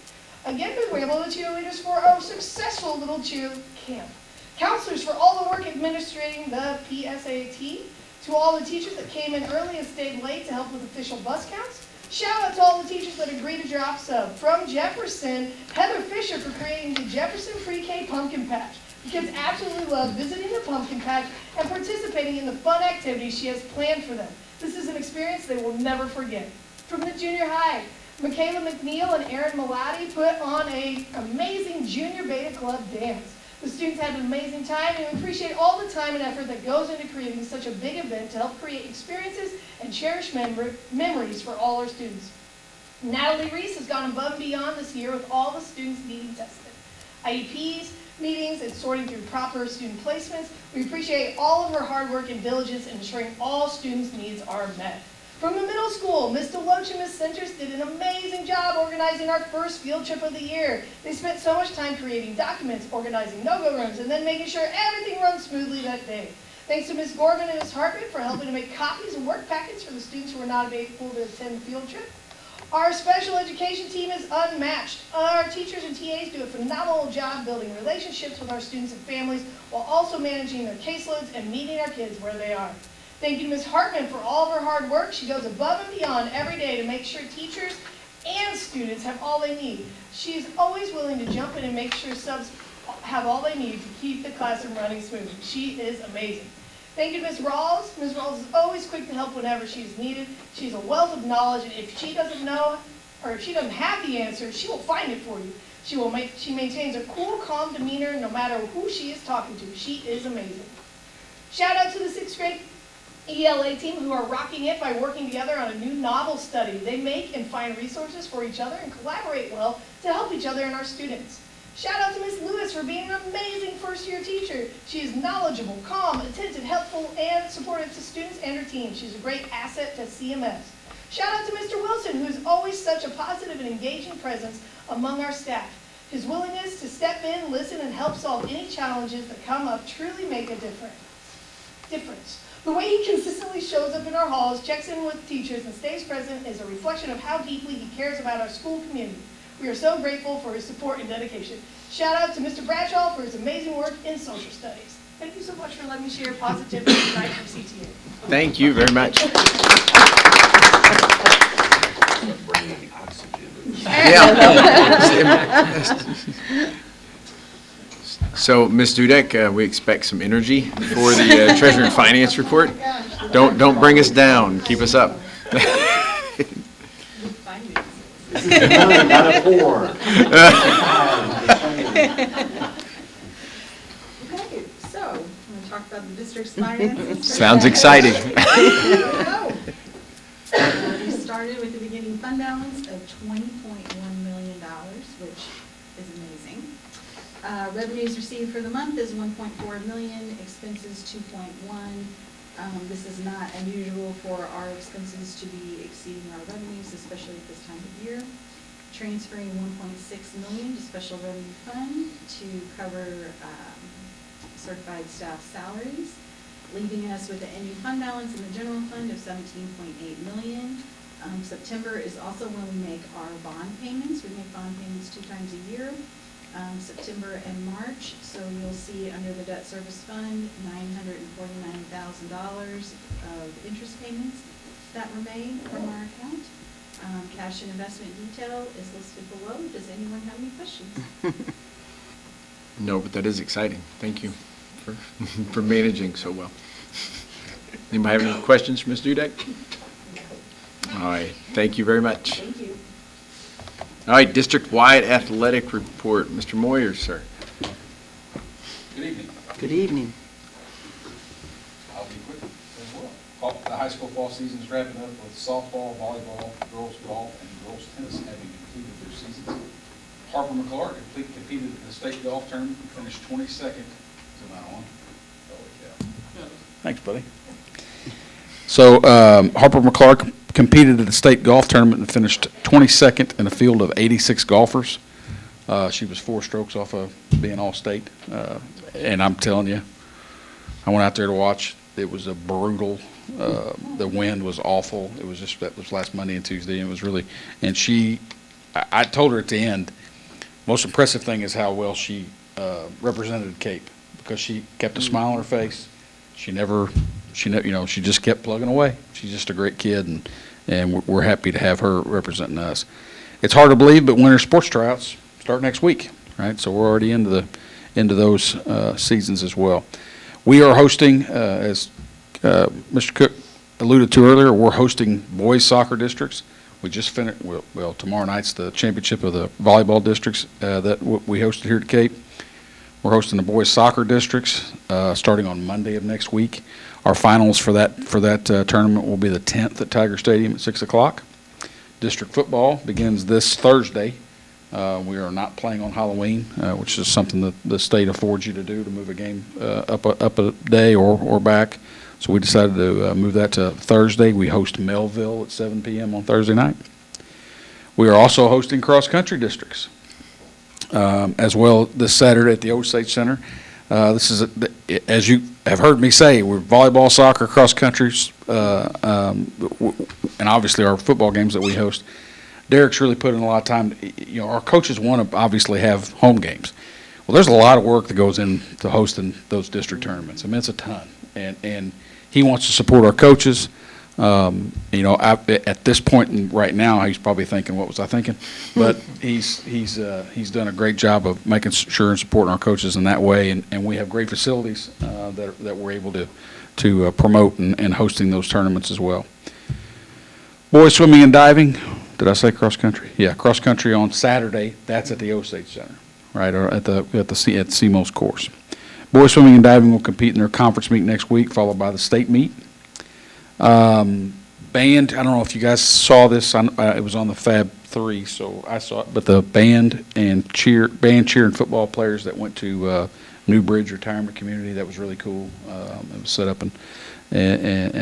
Again, we were able to cheerleaders for our successful little cheer camp. Counselors for all the work administrating the PSAT. To all the teachers that came in early and stayed late to help with official bus counts. Shout out to all the teachers that agreed to drop sub. From Jefferson, Heather Fisher for creating the Jefferson Pre-K Pumpkin Patch. The kids absolutely love visiting the pumpkin patch and participating in the fun activities she has planned for them. This is an experience they will never forget. From the junior high, Michaela McNeil and Erin Malati put on an amazing Junior Beta Club dance. The students had an amazing time, and we appreciate all the time and effort that goes into creating such a big event to help create experiences and cherish memories for all our students. Natalie Reese has gone above and beyond this year with all the students being tested. IEPs, meetings, and sorting through proper student placements. We appreciate all of her hard work and diligence in ensuring all students' needs are met. From the middle school, Ms. Deloach and Ms. Centers did an amazing job organizing our first field trip of the year. They spent so much time creating documents, organizing no-go rooms, and then making sure everything runs smoothly that day. Thanks to Ms. Gorman and Ms. Hartman for helping to make copies and work packets for the students who were not able to attend the field trip. Our special education team is unmatched. Our teachers and TAs do a phenomenal job building relationships with our students and families while also managing their caseloads and meeting our kids where they are. Thank you to Ms. Hartman for all of her hard work. She goes above and beyond every day to make sure teachers and students have all they need. She is always willing to jump in and make sure subs have all they need to keep the classroom running smoothly. She is amazing. Thank you to Ms. Rawls. Ms. Rawls is always quick to help whenever she's needed. She's a wealth of knowledge, and if she doesn't know, or if she doesn't have the answer, she will find it for you. She maintains a cool, calm demeanor no matter who she is talking to. She is amazing. Shout out to the 6th grade ELA team who are rocking it by working together on a new novel study. They make and find resources for each other and collaborate well to help each other and our students. Shout out to Ms. Lewis for being an amazing first-year teacher. She is knowledgeable, calm, attentive, helpful, and supportive to students and her team. She's a great asset to CMS. Shout out to Mr. Wilson, who is always such a positive and engaging presence among our staff. His willingness to step in, listen, and help solve any challenges that come up truly make a difference. The way he consistently shows up in our halls, checks in with teachers, and stays present is a reflection of how deeply he cares about our school community. We are so grateful for his support and dedication. Shout out to Mr. Bradshaw for his amazing work in social studies. Thank you so much for letting me share positivity tonight from CTA. Thank you very much. Yeah. So, Ms. Dudek, we expect some energy for the Treasury and Finance report. Don't bring us down. Keep us up. Not a 4. Okay, so, I'm going to talk about the district's finances. Sounds exciting. We started with the beginning fund balance of $20.1 million, which is amazing. Revenues received for the month is $1.4 million, expenses $2.1. This is not unusual for our expenses to be exceeding our revenues, especially at this time of year. Transferring $1.6 million to special revenue fund to cover certified staff salaries, leaving us with an ending fund balance in the general fund of $17.8 million. September is also when we make our bond payments. We make bond payments 2 times a year. September and March, so you'll see under the debt service fund, $949,000 of interest payments that were made from our account. Cash and investment detail is listed below. Does anyone have any questions? No, but that is exciting. Thank you for managing so well. Anybody have any questions for Ms. Dudek? All right, thank you very much. Thank you. All right, district-wide athletic report. Mr. Moyer, sir. Good evening. Good evening. I'll be quick as well. The high school fall season is wrapping up with softball, volleyball, girls golf, and girls tennis having completed their seasons. Harper McClure competed in the state golf tournament and finished 22nd. Is it not on? Oh, yeah. Thanks, buddy. So Harper McClure competed at the state golf tournament and finished 22nd in a field of 86 golfers. She was 4 strokes off of being all-state. And I'm telling you, I went out there to watch. It was a brutal, the wind was awful. It was just, that was last Monday and Tuesday. And it was really, and I told her at the end, most impressive thing is how well she represented Cape, because she kept a smile on her face. She just kept plugging away. She's just a great kid, and we're happy to have her representing us. It's hard to believe, but winter sports tryouts start next week, right? So we're already into those seasons as well. We are hosting, as Mr. Cook alluded to earlier, we're hosting boys soccer districts. We just finished, well, tomorrow night's the championship of the volleyball districts that we hosted here at Cape. We're hosting the boys soccer districts starting on Monday of next week. Our finals for that tournament will be the 10th at Tiger Stadium at 6 o'clock. District football begins this Thursday. We are not playing on Halloween, which is something that the state affords you to do, to move a game up a day or back. So we decided to move that to Thursday. We host Melville at 7 p.m. on Thursday night. We are also hosting cross-country districts as well this Saturday at the Osage Center. This is, as you have heard me say, we're volleyball, soccer, cross-country, and obviously our football games that we host. Derek's really put in a lot of time. Our coaches want to obviously have home games. Well, there's a lot of work that goes into hosting those district tournaments. I mean, it's a ton, and he wants to support our coaches. At this point right now, he's probably thinking, "What was I thinking?" But he's done a great job of making sure and supporting our coaches in that way, and we have great facilities that we're able to promote and hosting those tournaments as well. Boys swimming and diving. Did I say cross country? Yeah, cross country on Saturday. That's at the Osage Center, right, or at the CMOS course. Boys swimming and diving will compete in their conference meet next week, followed by the state meet. Band, I don't know if you guys saw this. It was on the Fab 3, so I saw it. But the band, cheer, and football players that went to New Bridge Retirement Community, that was really cool. It was set up, and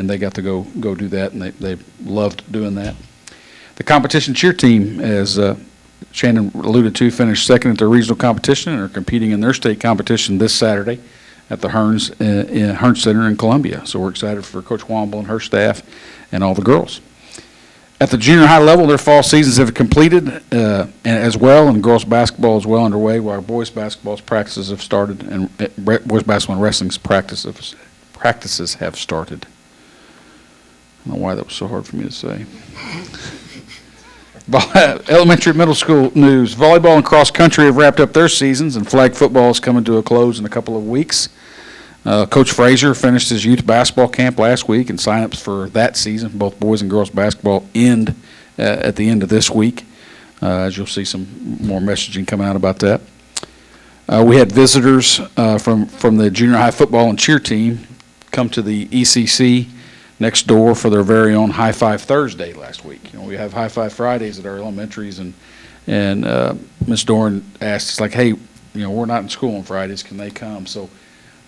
they got to go do that, and they loved doing that. The competition cheer team, as Shannon alluded to, finished second at their regional competition and are competing in their state competition this Saturday at the Hearns Center in Columbia. So we're excited for Coach Womble and her staff and all the girls. At the junior high level, their fall seasons have completed as well, and girls basketball is well underway, while boys basketball's practices have started, and boys basketball and wrestling's practices have started. I don't know why that was so hard for me to say. Elementary and middle school news. Volleyball and cross country have wrapped up their seasons, and flag football is coming to a close in a couple of weeks. Coach Frazier finished his youth basketball camp last week, and signups for that season, both boys and girls basketball, end at the end of this week, as you'll see some more messaging coming out about that. We had visitors from the junior high football and cheer team come to the ECC next door for their very own High Five Thursday last week. We have High Five Fridays at our elementaries, and Ms. Doran asked, it's like, hey, we're not in school on Fridays, can they come? So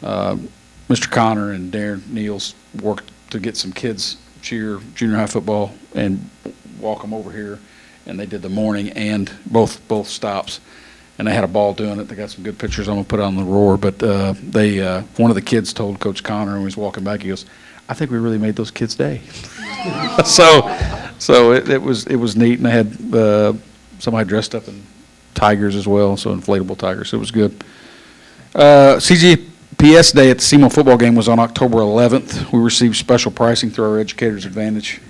Mr. Connor and Darren Niels worked to get some kids cheer junior high football and walk them over here, and they did the morning and both stops, and they had a ball doing it. They got some good pictures I'm gonna put on the Roar, but one of the kids told Coach Connor when he was walking back, he goes, I think we really made those kids' day. so it was neat, and they had somebody dressed up in tigers as well, so inflatable tigers. So it was good. CGPS Day at the SEMO football game was on October 11th. We received special pricing through our Educators Advantage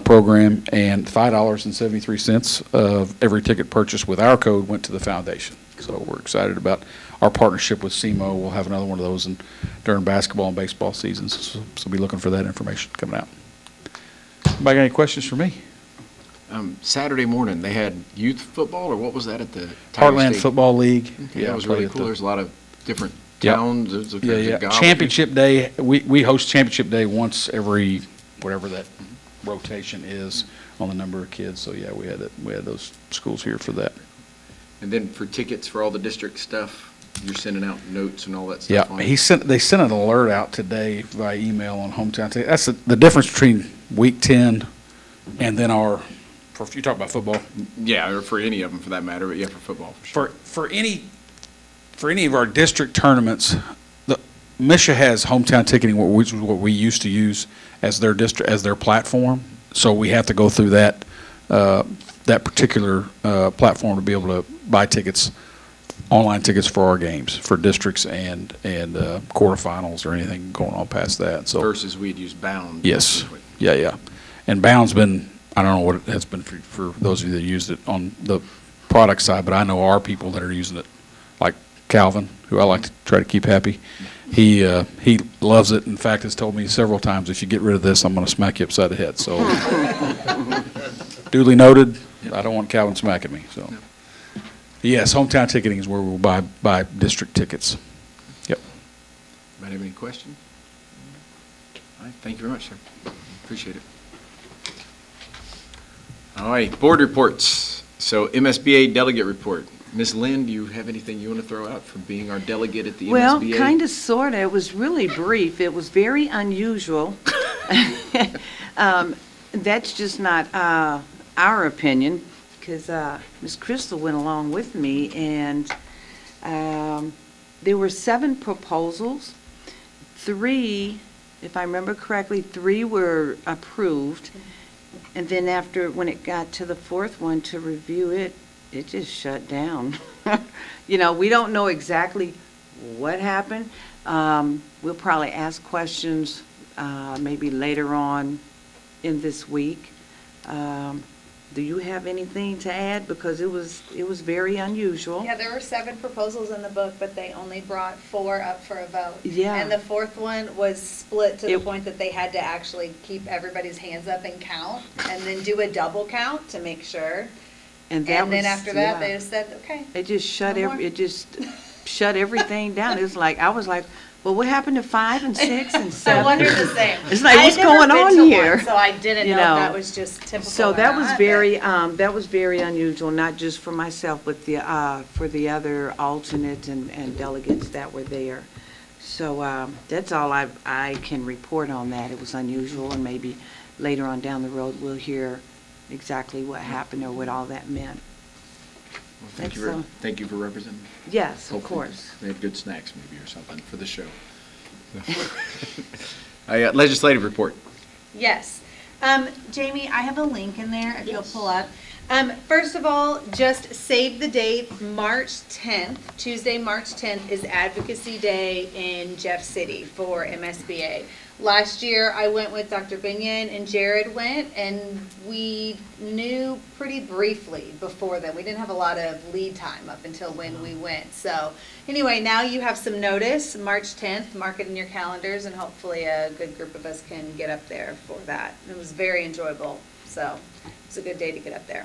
program, and $5.73 of every ticket purchased with our code went to the foundation. So we're excited about our partnership with SEMO. We'll have another one of those during basketball and baseball seasons, so be looking for that information coming out. Anybody got any questions for me? Saturday morning, they had youth football, or what was that at the Tiger Heartland State? Football League. Okay, yeah, that was really cool. There's a lot of different Yep. towns. There's a Yeah. golf. Championship Day, we host Championship Day once every, whatever that rotation is on the number of kids. So yeah, we had those schools here for that. And then for tickets for all the district stuff, you're sending out notes and all that stuff. Yeah, they sent an alert out today via email on Hometown. That's the difference between week 10 and then you talk about football. Yeah, or for any of them for that matter, but yeah, for football for sure. For any of our district tournaments, Misha has hometown ticketing, which is what we used to use as their platform. So we have to go through that particular platform to be able to buy tickets, online tickets for our games, for districts and quarterfinals or anything going on past that. So Versus we'd use Bound. yes, yeah. And Bound's been, I don't know what it has been for those of you that used it on the product side, but I know our people that are using it, like Calvin, who I like to try to keep happy. He loves it. In fact, has told me several times, if you get rid of this, I'm going to smack you upside the head. So duly noted. I don't want Calvin smacking me. So yes, hometown ticketing is where we'll buy district tickets. Yep. Anybody have any questions? All right, thank you very much, sir. Appreciate it. All right, board reports. So MSBA delegate report. Ms. Lynn, do you have anything you want to throw out from being our delegate at the Well, MSBA? kind of, sort of. It was really brief. It was very unusual. That's just not our opinion, because Ms. Crystal went along with me, and there were 7 proposals. 3, if I remember correctly, 3 were approved. And then when it got to the 4th one to review it, it just shut down. You know, we don't know exactly what happened. We'll probably ask questions maybe later on in this week. Do you have anything to add? Because it was very unusual. Yeah, there were 7 proposals in the book, but they only brought 4 up for a vote. Yeah. And the 4th one was split to the point that they had to actually keep everybody's hands up and count, and then do a double count to make sure. And then after that, they just said, okay. It just shut no more. it just shut everything down. It was like, I was like, well, what happened to 5 and 6 and 7? I wondered the same. It's like, what's going on here? So I didn't You know if know, that was just typical. So or that was not, that was very unusual, not just for myself, but for the other alternates and delegates that were there. So that's all I can report on that. It was unusual, and maybe later on down the road, we'll hear exactly what happened or what all that meant. Well, thank you for representing. Yes, of Hopefully course. They had good snacks maybe or something for the show. Legislative report. Yes. Jamie, I have a link in there if you'll pull up. First of all, just save the date, March 10th. Tuesday, March 10th is Advocacy Day in Jeff City for MSBA. Last year, I went with Dr. Binion and Jared went, and we knew pretty briefly before then. We didn't have a lot of lead time up until when we went. So anyway, now you have some notice, March 10th, mark it in your calendars, and hopefully a good group of us can get up there for that. It was very enjoyable, so it's a good day to get up there.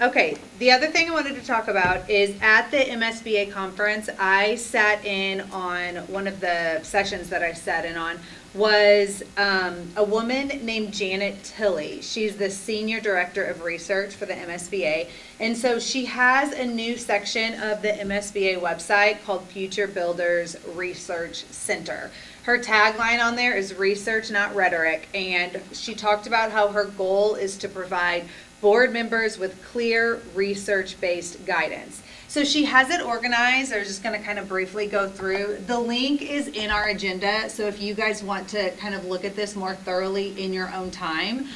Okay, the other thing I wanted to talk about is at the MSBA conference, I sat in on one of the sessions that I sat in on was a woman named Janet Tilley. She's the Senior Director of Research for the MSBA. And so she has a new section of the MSBA website called Future Builders Research Center. Her tagline on there is research, not rhetoric. And she talked about how her goal is to provide board members with clear research-based guidance. So she has it organized. I'm just going to kind of briefly go through. The link is in our agenda, so if you guys want to kind of look at this more thoroughly in your own time,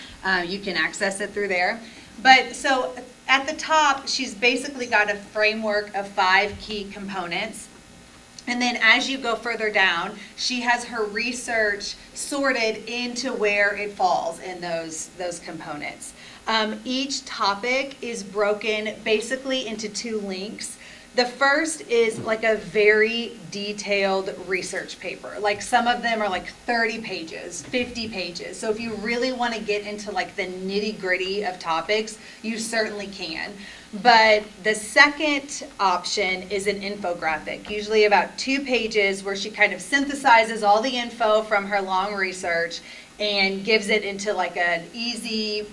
you can access it through there. But so at the top, she's basically got a framework of 5 key components. And then as you go further down, she has her research sorted into where it falls in those components. Each topic is broken basically into 2 links. The first is like a very detailed research paper. Like some of them are like 30 pages, 50 pages. So if you really want to get into like the nitty-gritty of topics, you certainly can. But the second option is an infographic, usually about 2 pages, where she kind of synthesizes all the info from her long research and gives it into like an easy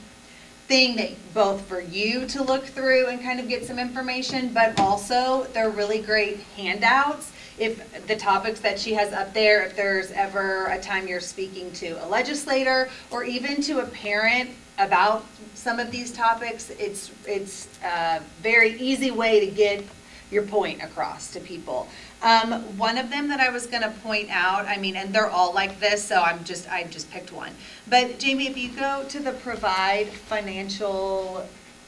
thing that both for you to look through and kind of get some information, but also they're really great handouts. If the topics that she has up there, if there's ever a time you're speaking to a legislator or even to a parent about some of these topics, it's a very easy way to get your point across to people. One of them that I was going to point out, I mean, and they're all like this, so I just picked one. But Jamie, if you go to the provide financial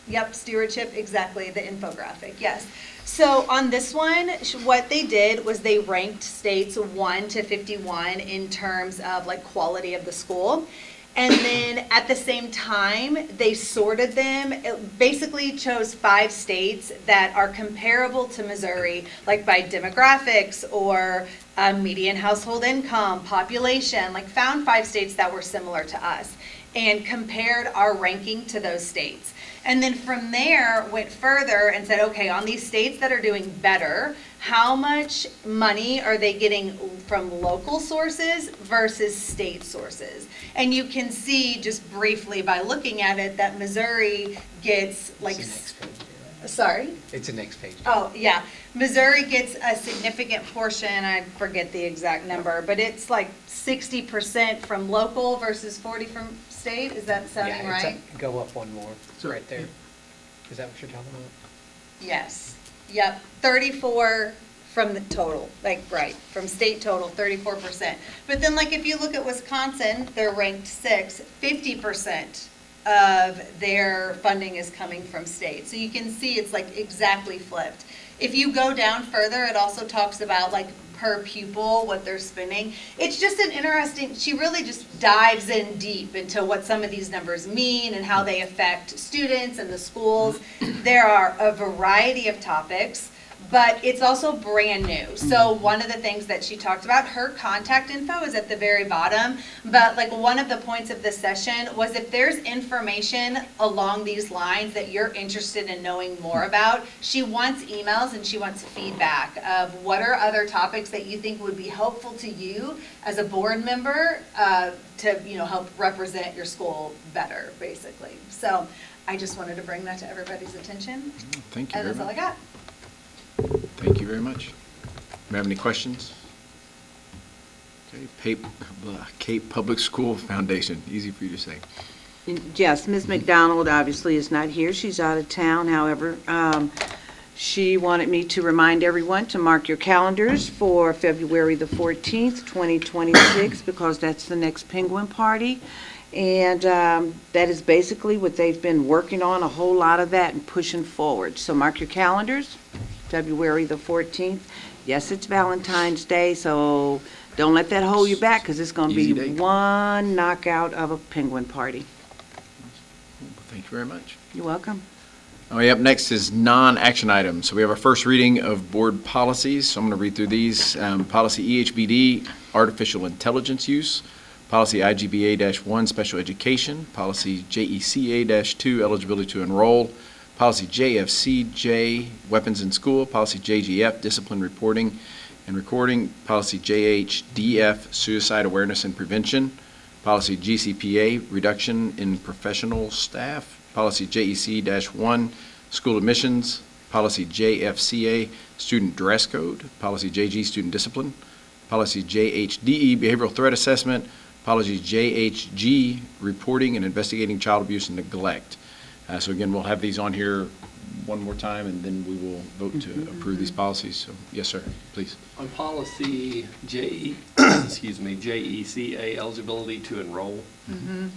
Yep, stewardship, exactly, the infographic, yes. So on this one, what they did was they ranked states 1 to 51 in terms of like quality of the school. And then at the same time, they sorted them, it basically chose 5 states that are comparable to Missouri, like by demographics or median household income, population, like found 5 states that were similar to us and compared our ranking to those states. And then from there, went further and said, okay, on these states that are doing better, how much money are they getting from local sources versus state sources? And you can see just briefly by looking at it that Missouri gets like, It's the next page. sorry? It's the next page. Oh, yeah. Missouri gets a significant portion, I forget the exact number, but it's like 60% from local versus 40 from state. Is that sounding Yeah, it's right? go up one more. It's right there. Is that what you're talking about? Yes. Yep. 34 from the total, like, right, from state total, 34%. But then, like, if you look at Wisconsin, they're ranked 6, 50% of their funding is coming from state. So you can see it's like exactly flipped. If you go down further, it also talks about like per pupil, what they're spending. It's just an interesting, she really just dives in deep into what some of these numbers mean and how they affect students and the schools. There are a variety of topics, but it's also brand new. So one of the things that she talked about, her contact info is at the very bottom, but like one of the points of the session was if there's information along these lines that you're interested in knowing more about, she wants emails and she wants feedback of what are other topics that you think would be helpful to you as a board member to, you know, help represent your school better, basically. So I just wanted to bring that to everybody's attention. Thank you And very that's all I much. got. Thank you very much. Do we have any questions? Okay, Cape Public School Foundation, easy for you to say. Yes, Ms. McDonald obviously is not here. She's out of town. However, she wanted me to remind everyone to mark your calendars for February the 14th, 2026, because that's the next Penguin Party. And that is basically what they've been working on, a whole lot of that and pushing forward. So mark your calendars, February the 14th. Yes, it's Valentine's Day, so don't let that hold you back, because it's going to Easy be date. one knockout of a Penguin Party. Thank you very much. You're welcome. Up next is non-action items. So we have our first reading of board policies. So I'm going to read through these. Policy EHBD, artificial intelligence use. Policy IGBA-1, special education. Policy JECA-2, eligibility to enroll. Policy JFCJ, weapons in school. Policy JGF, discipline reporting and recording. Policy JHDF, suicide awareness and prevention. Policy GCPA, reduction in professional staff. Policy JEC-1, school admissions. Policy JFCA, student dress code. Policy JG, student discipline. Policy JHDE, behavioral threat assessment. Policy JHG, reporting and investigating child abuse and neglect. So again, we'll have these on here one more time, and then we will vote to approve these policies. So, yes, sir, please. On policy JECA, eligibility to enroll,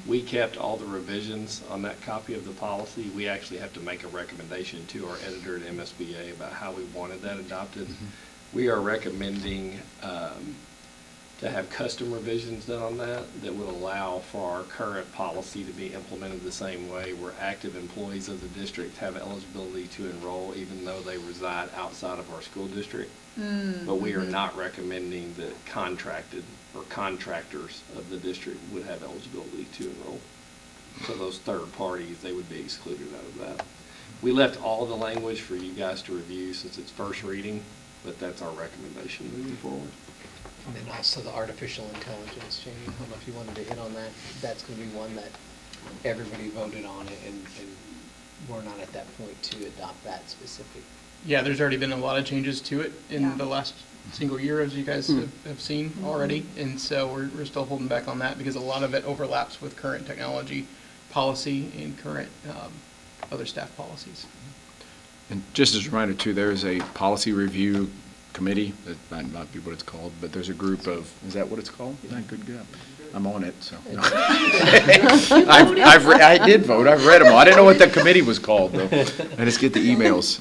we kept all the revisions on that copy of the policy. We actually have to make a recommendation to our editor at MSBA about how we wanted that adopted. We are recommending to have custom revisions done on that would allow for our current policy to be implemented the same way, where active employees of the district have eligibility to enroll even though they reside outside of our school district. But we are not recommending that contracted or contractors of the district would have eligibility to enroll. So those third parties, they would be excluded out of that. We left all the language for you guys to review since it's first reading, but that's our recommendation moving forward. And then also the artificial intelligence, Jamie, I don't know if you wanted to hit on that. That's going to be one that everybody voted on it, and we're not at that point to adopt that specific. Yeah, there's already been a lot of changes to it in the last single year, as you guys have seen already. And so we're still holding back on that because a lot of it overlaps with current technology policy and current other staff policies. And just as a reminder too, there is a policy review committee, that might not be what it's called, but there's a group of, is that what it's called? Is that good? I'm on it, so. I did vote, I've read them all. I didn't know what that committee was called, though. I just get the emails.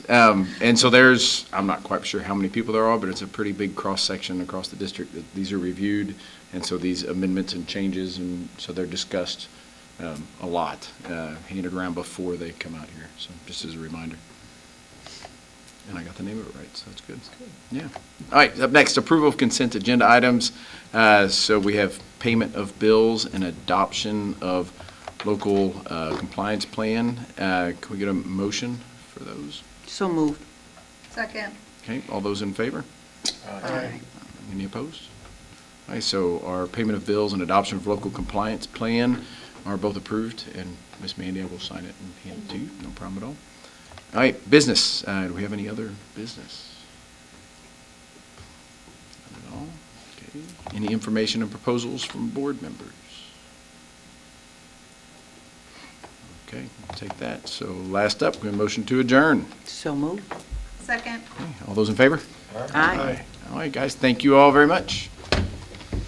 And so there's, I'm not quite sure how many people there are, but it's a pretty big cross-section across the district that these are reviewed. And so these amendments and changes, and so they're discussed a lot, handed around before they come out here. So just as a reminder. And I got the name of it right, so that's good. Yeah. All right, up next, approval of consent agenda items. So we have payment of bills and adoption of local compliance plan. Can we get a motion for those? So moved. Second. Okay, all those in favor? Aye. Any opposed? All right, so our payment of bills and adoption of local compliance plan are both approved, and Ms. Mandy, I will sign it and hand it to you, no problem at all. All right, business. Do we have any other business? None at all? Okay. Any information and proposals from board members? Okay, we'll take that. So last up, we have a motion to adjourn. So moved. Second. Okay, all those in favor? Aye. All right, guys, thank you all very much.